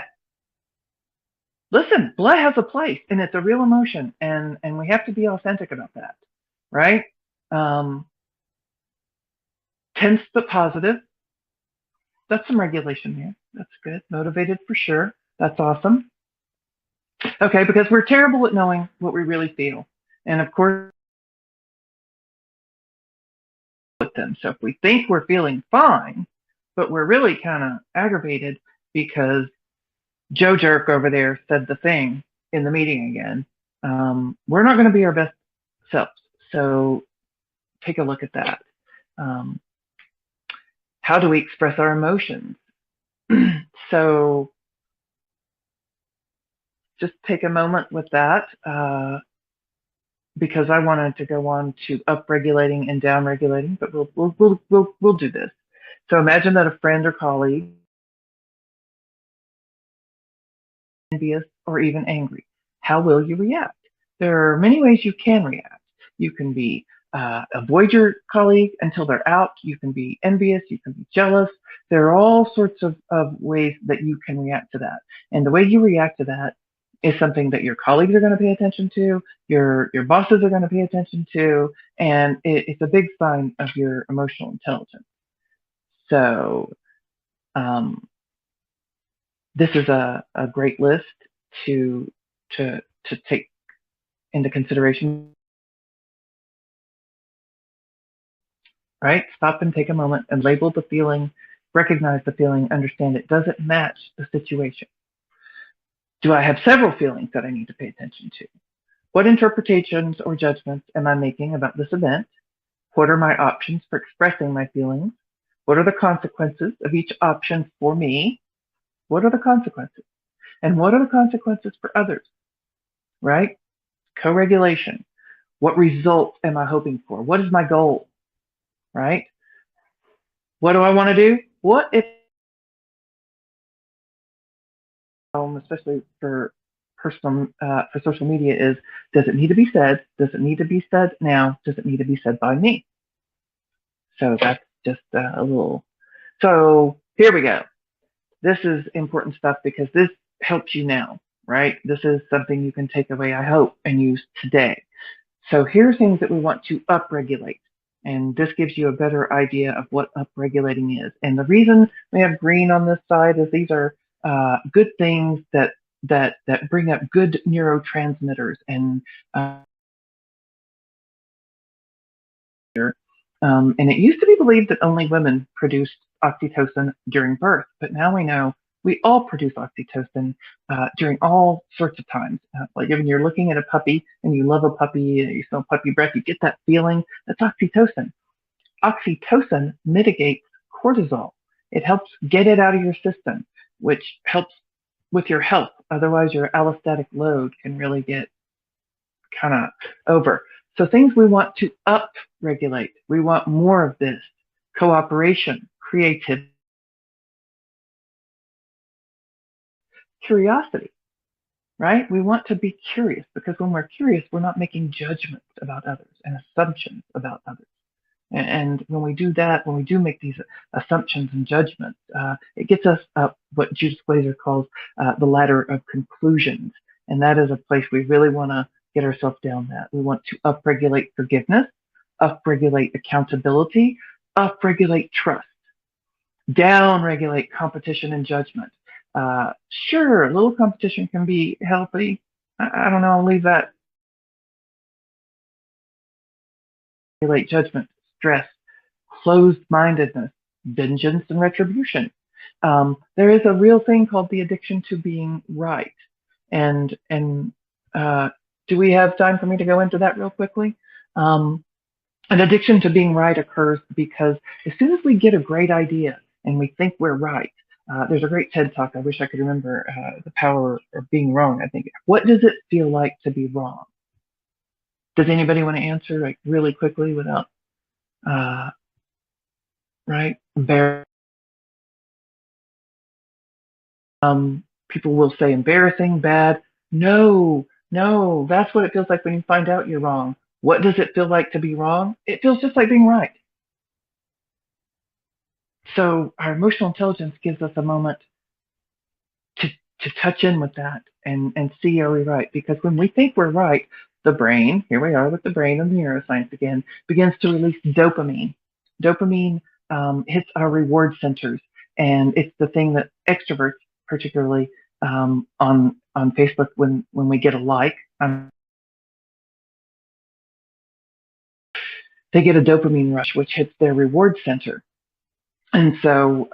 [SPEAKER 4] Listen, blah has a place, and it's a real emotion, and we have to be authentic about that, right? Tense but positive. That's some regulation here. That's good. Motivated for sure. That's awesome. Okay, because we're terrible at knowing what we really feel. And of course, with them. So if we think we're feeling fine, but we're really kind of aggravated because Joe Jerk over there said the thing in the meeting again, we're not going to be our best selves. So take a look at that. How do we express our emotions? So just take a moment with that, because I wanted to go on to upregulating and downregulating, but we'll do this. So imagine that a friend or colleague, envious or even angry. How will you react? There are many ways you can react. You can be avoid your colleague until they're out. You can be envious. You can be jealous. There are all sorts of ways that you can react to that. And the way you react to that is something that your colleagues are going to pay attention to, your bosses are going to pay attention to, and it's a big sign of your emotional intelligence. So this is a great list to take into consideration. Right? Stop and take a moment and label the feeling, recognize the feeling, understand it. Does it match the situation? Do I have several feelings that I need to pay attention to? What interpretations or judgments am I making about this event? What are my options for expressing my feelings? What are the consequences of each option for me? What are the consequences? And what are the consequences for others? Right? Co-regulation. What results am I hoping for? What is my goal? Right? What do I want to do? What if, especially for personal, for social media, is, does it need to be said? Does it need to be said now? Does it need to be said by me? So that's just a little. So here we go. This is important stuff because this helps you now, right? This is something you can take away, I hope, and use today. So here's things that we want to upregulate. And this gives you a better idea of what upregulating is. And the reason we have green on this side is these are good things that bring up good neurotransmitters. And and it used to be believed that only women produced oxytocin during birth, but now we know we all produce oxytocin during all sorts of times. Like when you're looking at a puppy and you love a puppy, you smell puppy breath, you get that feeling. That's oxytocin. Oxytocin mitigates cortisol. It helps get it out of your system, which helps with your health. Otherwise, your allostatic load can really get kind of over. So things we want to up-regulate. We want more of this. Cooperation, creativity, curiosity, right? We want to be curious because when we're curious, we're not making judgments about others and assumptions about others. And when we do that, when we do make these assumptions and judgments, it gets us up what Judith Glaser calls the ladder of conclusions. And that is a place we really want to get ourselves down that. We want to upregulate forgiveness, upregulate accountability, upregulate trust, downregulate competition and judgment. Sure, a little competition can be healthy. I don't know, I'll leave that. Regulate judgment, stress, closed-mindedness, vengeance and retribution. There is a real thing called the addiction to being right. And do we have time for me to go into that real quickly? An addiction to being right occurs because as soon as we get a great idea and we think we're right, there's a great TED Talk, I wish I could remember, The Power of Being Wrong, I think. What does it feel like to be wrong? Does anybody want to answer like really quickly without, right? People will say embarrassing, bad. No, that's what it feels like when you find out you're wrong. What does it feel like to be wrong? It feels just like being right. So our emotional intelligence gives us a moment to touch in with that and see, are we right? Because when we think we're right, the brain, here we are with the brain and the neuroscience again, begins to release dopamine. Dopamine hits our reward centers, and it's the thing that extroverts, particularly on Facebook, when we get a like, they get a dopamine rush, which hits their reward center. And so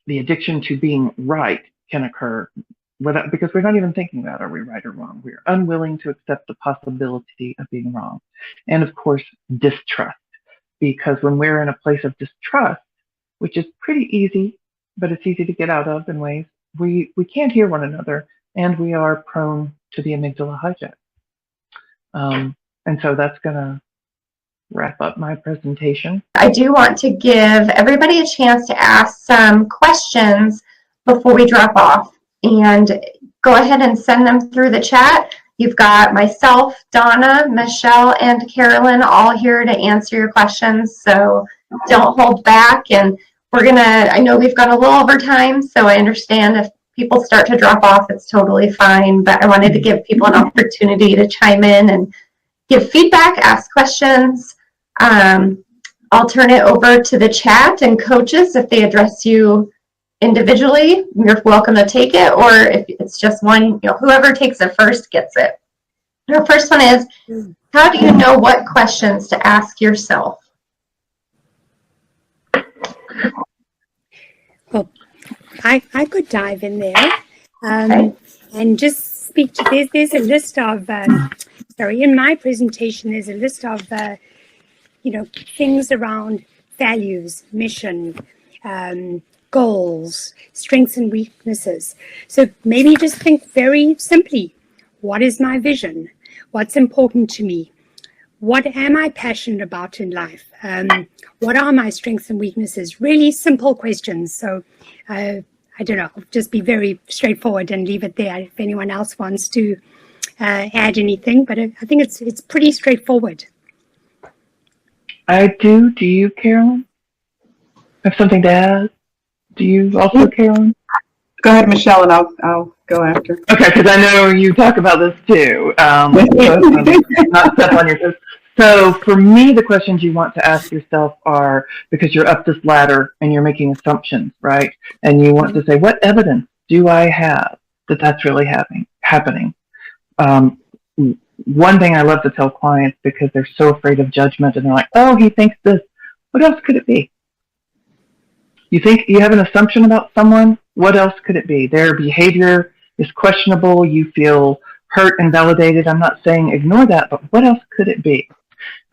[SPEAKER 4] the addiction to being right can occur because we're not even thinking about, are we right or wrong? We're unwilling to accept the possibility of being wrong. And of course, distrust, because when we're in a place of distrust, which is pretty easy, but it's easy to get out of in ways, we can't hear one another, and we are prone to the amygdala hijack. And so that's going to wrap up my presentation.
[SPEAKER 1] I do want to give everybody a chance to ask some questions before we drop off, and go ahead and send them through the chat. You've got myself, Donna, Michelle, and Carolyn all here to answer your questions, so don't hold back. And I know we've got a little over time, so I understand if people start to drop off, it's totally fine, but I wanted to give people an opportunity to chime in and give feedback, ask questions. I'll turn it over to the chat and coaches. If they address you individually, you're welcome to take it, or if it's just one, whoever takes it first gets it. Our first one is, how do you know what questions to ask yourself?
[SPEAKER 3] Well, I could dive in there and just speak to, there's a list of, in my presentation, there's a list of, things around values, mission, goals, strengths and weaknesses. So maybe just think very simply, what is my vision? What's important to me? What am I passionate about in life? What are my strengths and weaknesses? Really simple questions. So I don't know, just be very straightforward and leave it there if anyone else wants to add anything, but I think it's pretty straightforward.
[SPEAKER 4] I do. Do you, Carolyn? Have something to add? Do you also, Carolyn?
[SPEAKER 2] Go ahead, Michelle, and I'll go after.
[SPEAKER 4] Okay, because I know you talk about this too. Not step on your toes. So for me, the questions you want to ask yourself are, because you're up this ladder and you're making assumptions, right? And you want to say, what evidence do I have that that's really happening? One thing I love to tell clients, because they're so afraid of judgment, and they're like, oh, he thinks this. What else could it be? You think you have an assumption about someone? What else could it be? Their behavior is questionable. You feel hurt and validated. I'm not saying ignore that, but what else could it be?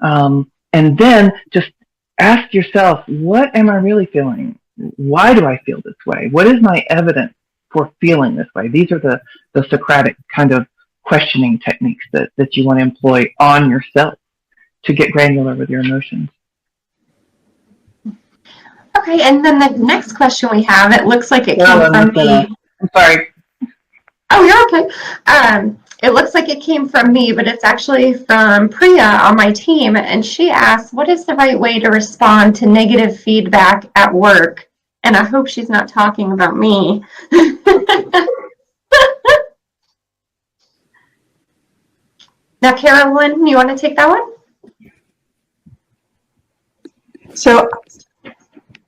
[SPEAKER 4] And then just ask yourself, what am I really feeling? Why do I feel this way? What is my evidence for feeling this way? These are the Socratic kind of questioning techniques that you want to employ on yourself to get granular with your emotions.
[SPEAKER 1] Okay, and then the next question we have, it looks like it came from me.
[SPEAKER 4] I'm sorry.
[SPEAKER 1] Oh, you're okay. It looks like it came from me, but it's actually from Priya on my team, and she asked, what is the right way to respond to negative feedback at work? And I hope she's not talking about me. Now, Carolyn, you want to take that one?
[SPEAKER 2] So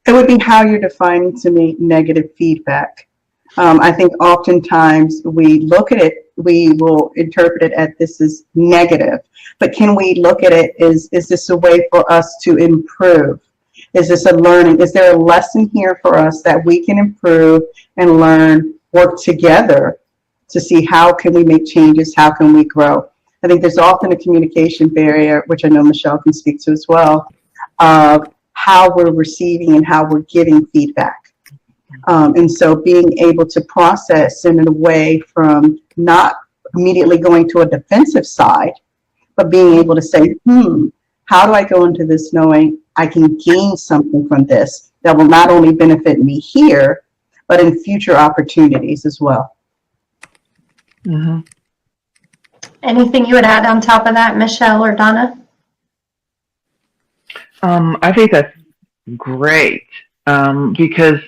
[SPEAKER 2] it would be how you're defining to me negative feedback. I think oftentimes we look at it, we will interpret it as this is negative, but can we look at it as, is this a way for us to improve? Is this a learning? Is there a lesson here for us that we can improve and learn, work together to see how can we make changes, how can we grow? I think there's often a communication barrier, which I know Michelle can speak to as well, of how we're receiving and how we're giving feedback. And so being able to process in a way from not immediately going to a defensive side, but being able to say, how do I go into this knowing I can gain something from this that will not only benefit me here, but in future opportunities as well.
[SPEAKER 4] Mm-hmm.
[SPEAKER 1] Anything you would add on top of that, Michelle or Donna?
[SPEAKER 4] I think that's great, because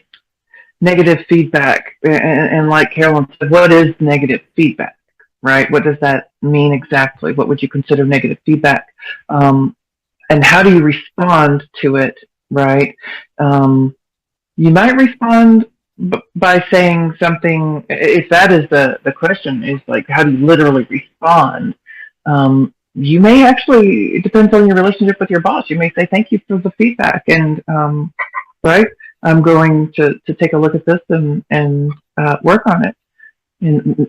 [SPEAKER 4] negative feedback, and like Carolyn said, what is negative feedback, right? What does that mean exactly? What would you consider negative feedback? And how do you respond to it, right? You might respond by saying something, if that is the question, is like, how do you literally respond? You may actually, it depends on your relationship with your boss. You may say, thank you for the feedback, and right, I'm going to take a look at this and work on it.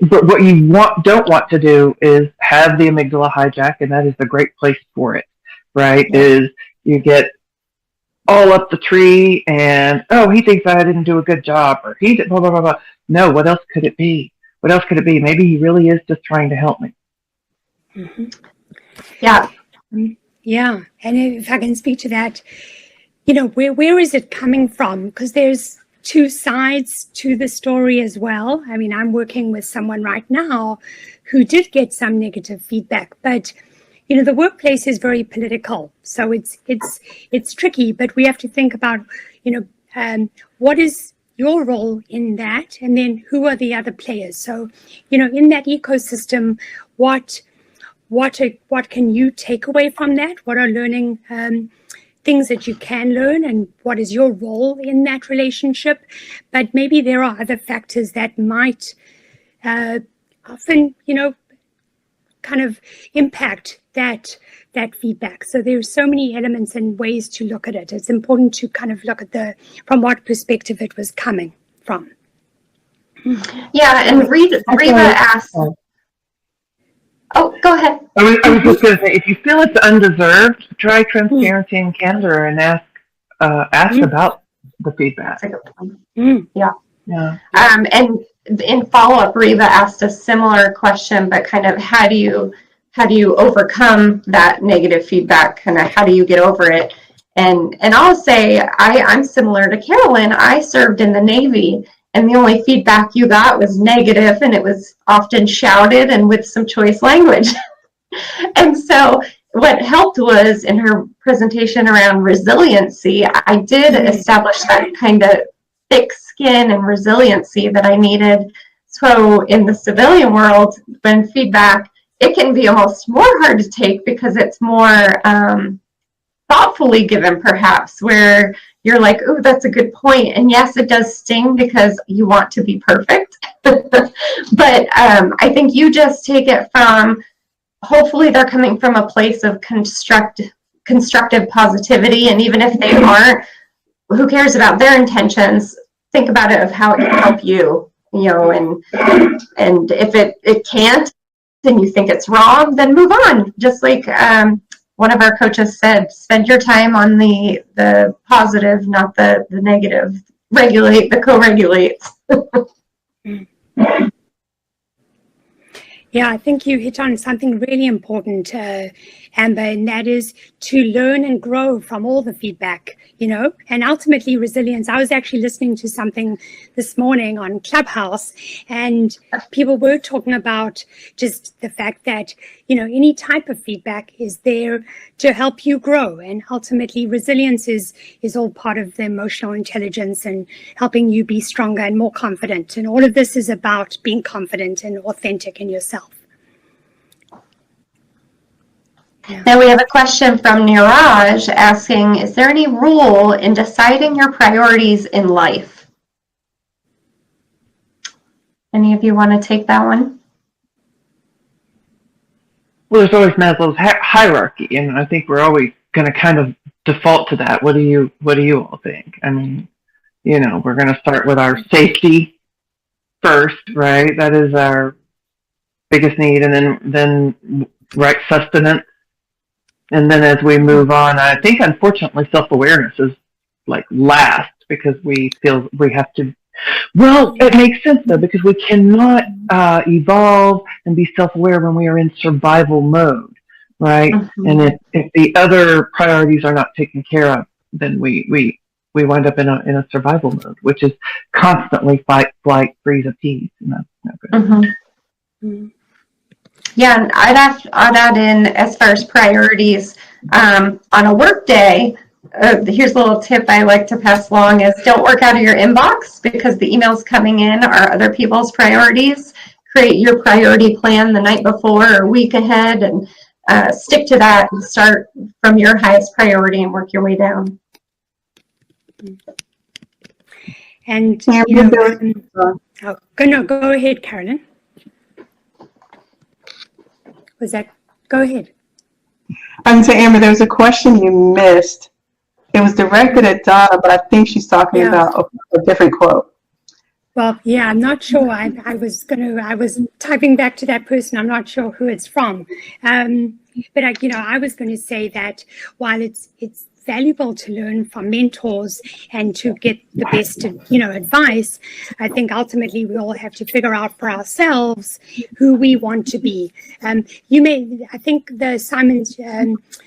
[SPEAKER 4] But what you don't want to do is have the amygdala hijack, and that is the great place for it, right? Yeah. Is you get all up the tree and, oh, he thinks I didn't do a good job, or he did blah, blah, blah, blah. No, what else could it be? What else could it be? Maybe he really is just trying to help me.
[SPEAKER 3] Mm-hmm.
[SPEAKER 1] Yeah.
[SPEAKER 3] Yeah. And if I can speak to that, you know, where is it coming from? Because there's two sides to the story as well. I mean, I'm working with someone right now who did get some negative feedback, but you know, the workplace is very political, so it's tricky. But we have to think about, you know, what is your role in that, and then who are the other players? So, you know, in that ecosystem, what can you take away from that? What are learning things that you can learn, and what is your role in that relationship? But maybe there are other factors that might often, you know, kind of impact that feedback. So there's so many elements and ways to look at it. It's important to kind of look at from what perspective it was coming from.
[SPEAKER 1] Yeah, and Reva asked. Oh, go ahead.
[SPEAKER 4] I was just going to say, if you feel it's undeserved, try transparency and candor and ask about the feedback.
[SPEAKER 1] That's a good point. Yeah.
[SPEAKER 4] Yeah.
[SPEAKER 1] And in follow-up, Reva asked a similar question, but kind of how do you overcome that negative feedback? Kind of how do you get over it? And I'll say I'm similar to Carolyn. I served in the Navy, and the only feedback you got was negative, and it was often shouted and with some choice language. And so what helped was in her presentation around resiliency, I did establish that kind of thick skin and resiliency that I needed. So in the civilian world, when feedback, it can be almost more hard to take because it's more thoughtfully given, perhaps, where you're like, oh, that's a good point. And yes, it does sting because you want to be perfect. But I think you just take it from, hopefully they're coming from a place of constructive positivity. And even if they aren't, who cares about their intentions? Think about it of how it can help you, you know, and if it can't, and you think it's wrong, then move on. Just like one of our coaches said, spend your time on the positive, not the negative. Regulate the co-regulates.
[SPEAKER 3] Yeah, I think you hit on something really important, Amber, and that is to learn and grow from all the feedback, you know, and ultimately resilience. I was actually listening to something this morning on Clubhouse, and people were talking about just the fact that, you know, any type of feedback is there to help you grow. And ultimately resilience is all part of the emotional intelligence and helping you be stronger and more confident. And all of this is about being confident and authentic in yourself. Yeah.
[SPEAKER 1] Now we have a question from Niraj asking, is there any rule in deciding your priorities in life? Any of you want to take that one?
[SPEAKER 4] Well, there's always Maslow's hierarchy, and I think we're always going to kind of default to that. What do you all think? I mean, you know, we're going to start with our safety first, right? That is our biggest need, and then right, sustenance. And then as we move on, I think unfortunately self-awareness is like last, because we feel we have to. Well, it makes sense though, because we cannot evolve and be self-aware when we are in survival mode, right? Mm-hmm. And if the other priorities are not taken care of, then we wind up in a survival mode, which is constantly fight, flight, freeze, appease. And that's not good.
[SPEAKER 1] Mm-hmm. Yeah, and I'd add in, as far as priorities, on a work day, here's a little tip I like to pass along is don't work out of your inbox, because the emails coming in are other people's priorities. Create your priority plan the night before or week ahead, and stick to that and start from your highest priority and work your way down.
[SPEAKER 3] And you know, go ahead, Carolyn. Was that? Go ahead.
[SPEAKER 2] I'm saying, Amber, there was a question you missed. It was directed at Donna, but I think she's talking about a different quote.
[SPEAKER 3] Well, yeah, I'm not sure. I was typing back to that person. I'm not sure who it's from. But I was going to say that while it's valuable to learn from mentors and to get the best, advice, I think ultimately we all have to figure out for ourselves who we want to be. I think the Simon's,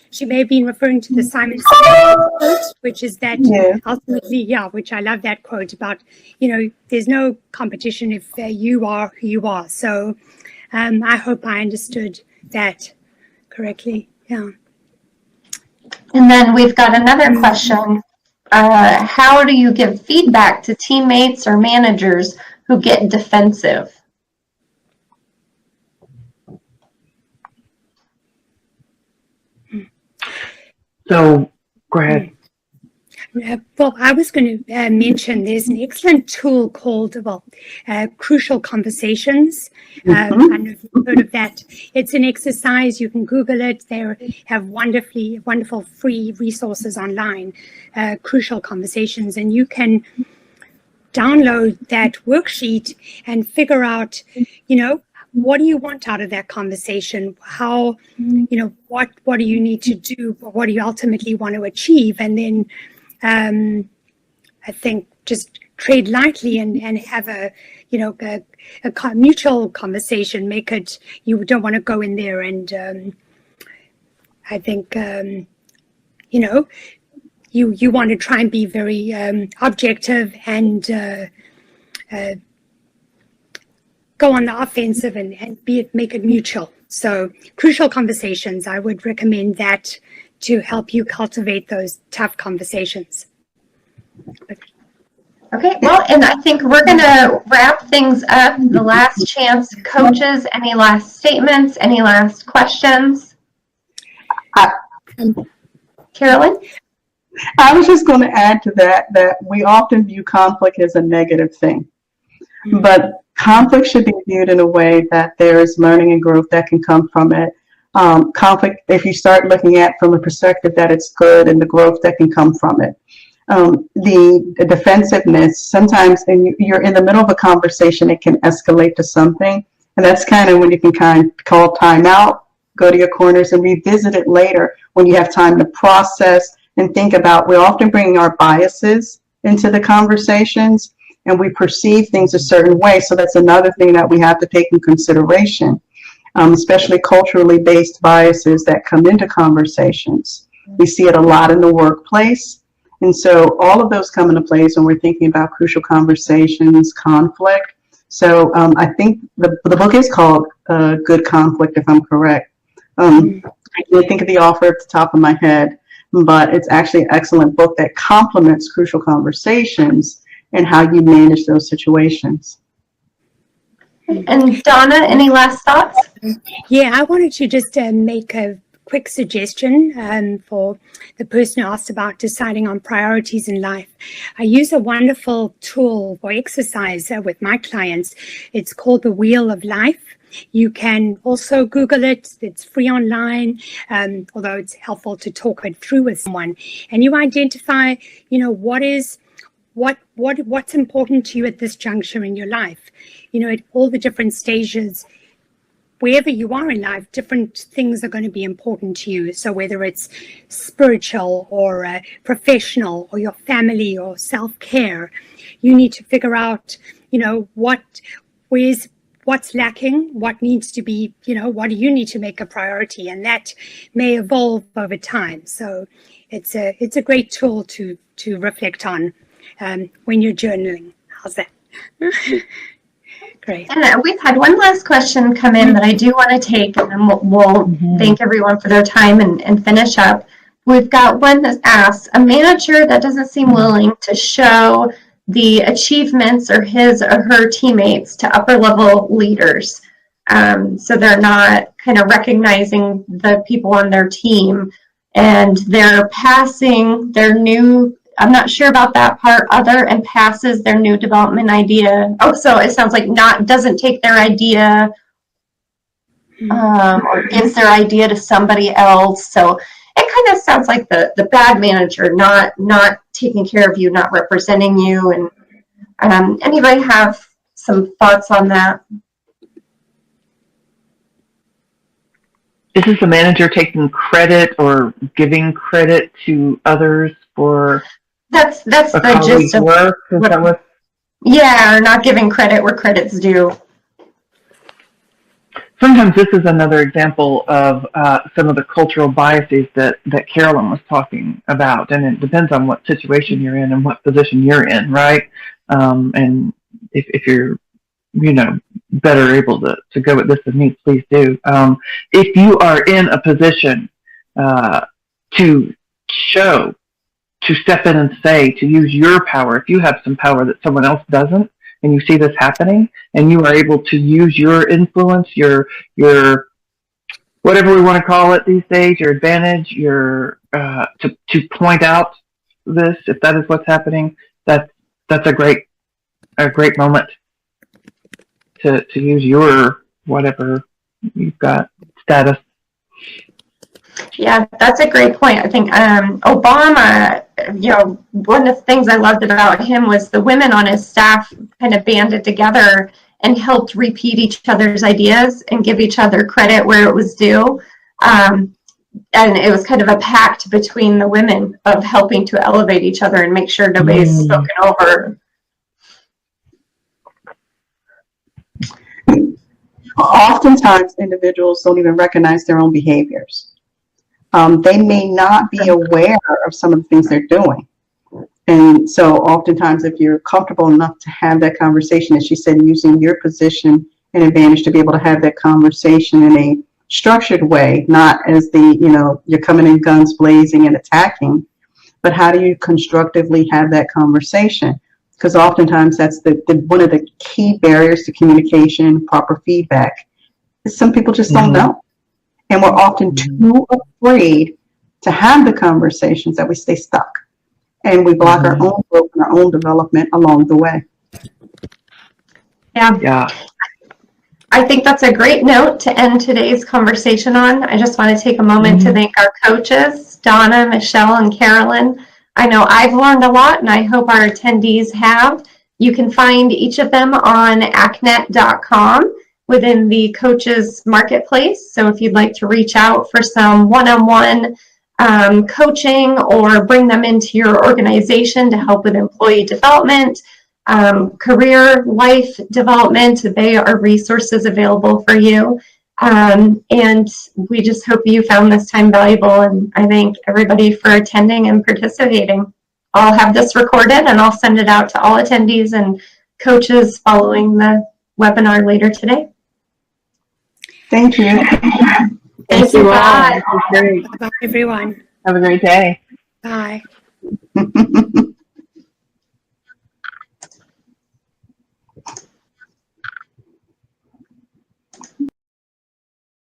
[SPEAKER 3] she may have been referring to the Simon quote, which is that ultimately, which I love that quote about, there's no competition if you are who you are. So I hope I understood that correctly. Yeah.
[SPEAKER 1] And then we've got another question. How do you give feedback to teammates or managers who get defensive?
[SPEAKER 4] So, go ahead.
[SPEAKER 3] Well, I was going to mention there's an excellent tool called, Crucial Conversations. I don't know if you've heard of that. It's an exercise. You can Google it. They have wonderful free resources online, Crucial Conversations. And you can download that worksheet and figure out, what do you want out of that conversation? How, what do you need to do? What do you ultimately want to achieve? And then I think just trade lightly and have a mutual conversation. Make it, you don't want to go in there and I think, you want to try and be very objective and go on the offensive and make it mutual. So Crucial Conversations, I would recommend that to help you cultivate those tough conversations.
[SPEAKER 1] Okay, well, and I think we're going to wrap things up. The last chance, coaches, any last statements, any last questions? Carolyn?
[SPEAKER 2] I was just going to add to that we often view conflict as a negative thing, but conflict should be viewed in a way that there is learning and growth that can come from it. Conflict, if you start looking at from a perspective that it's good and the growth that can come from it. The defensiveness, sometimes you're in the middle of a conversation, it can escalate to something. And that's kind of when you can kind of call time out, go to your corners and revisit it later when you have time to process and think about. We're often bringing our biases into the conversations and we perceive things a certain way. So that's another thing that we have to take in consideration. Especially culturally based biases that come into conversations. We see it a lot in the workplace. And so all of those come into place when we're thinking about crucial conversations, conflict. So I think the book is called Good Conflict, if I'm correct. I can't think of the author at the top of my head, but it's actually an excellent book that complements crucial conversations and how you manage those situations.
[SPEAKER 1] And Donna, any last thoughts?
[SPEAKER 3] Yeah, I wanted to just make a quick suggestion for the person who asked about deciding on priorities in life. I use a wonderful tool or exercise with my clients. It's called the Wheel of Life. You can also Google it. It's free online, although it's helpful to talk it through with someone. And you identify, what's important to you at this juncture in your life. At all the different stages, wherever you are in life, different things are going to be important to you. So whether it's spiritual or professional or your family or self-care, you need to figure out, what's lacking, what needs to be, what do you need to make a priority, and that may evolve over time. So it's a great tool to reflect on when you're journaling. How's that? Great.
[SPEAKER 1] And we've had one last question come in that I do want to take, and then we'll thank everyone for their time and finish up. We've got one that asks, a manager that doesn't seem willing to show the achievements or his or her teammates to upper level leaders. So they're not kind of recognizing the people on their team, and they're passing their new, I'm not sure about that part, and passes their new development idea. Oh, so it sounds like doesn't take their idea or gives their idea to somebody else. So it kind of sounds like the bad manager, not taking care of you, not representing you. And anybody have some thoughts on that?
[SPEAKER 4] Is this the manager taking credit or giving credit to others for
[SPEAKER 1] That's the gist of
[SPEAKER 4] work? Is that what?
[SPEAKER 1] Yeah, or not giving credit where credit's due.
[SPEAKER 4] Sometimes this is another example of some of the cultural biases that Carolyn was talking about, and it depends on what situation you're in and what position you're in, right? And if you're, better able to go with this than me, please do. If you are in a position to step in and say, to use your power, if you have some power that someone else doesn't, and you see this happening, and you are able to use your influence, your whatever we want to call it these days, your advantage, to point out this, if that is what's happening, that's a great moment to use your whatever you've got status.
[SPEAKER 1] Yeah, that's a great point. I think Obama, one of the things I loved about him was the women on his staff kind of banded together and helped repeat each other's ideas and give each other credit where it was due. And it was kind of a pact between the women of helping to elevate each other and make sure nobody's spoken over.
[SPEAKER 2] Oftentimes, individuals don't even recognize their own behaviors. They may not be aware of some of the things they're doing. And so oftentimes, if you're comfortable enough to have that conversation, as she said, using your position and advantage to be able to have that conversation in a structured way, not as you're coming in guns blazing and attacking, but how do you constructively have that conversation? Because oftentimes that's one of the key barriers to communication, proper feedback. Some people just don't know. And we're often too afraid to have the conversations that we stay stuck. And we block our own growth and our own development along the way.
[SPEAKER 1] Yeah. I think that's a great note to end today's conversation on. I just want to take a moment to thank our coaches, Donna, Michelle, and Carolyn. I know I've learned a lot, and I hope our attendees have. You can find each of them on ACHNET.com within the coaches marketplace. So if you'd like to reach out for some one-on-one coaching or bring them into your organization to help with employee development, career life development, they are resources available for you. And we just hope you found this time valuable, and I thank everybody for attending and participating. I'll have this recorded and I'll send it out to all attendees and coaches following the webinar later today.
[SPEAKER 2] Thank you.
[SPEAKER 1] Thank you. Bye.
[SPEAKER 3] Bye, everyone.
[SPEAKER 4] Have a great day.
[SPEAKER 3] Bye.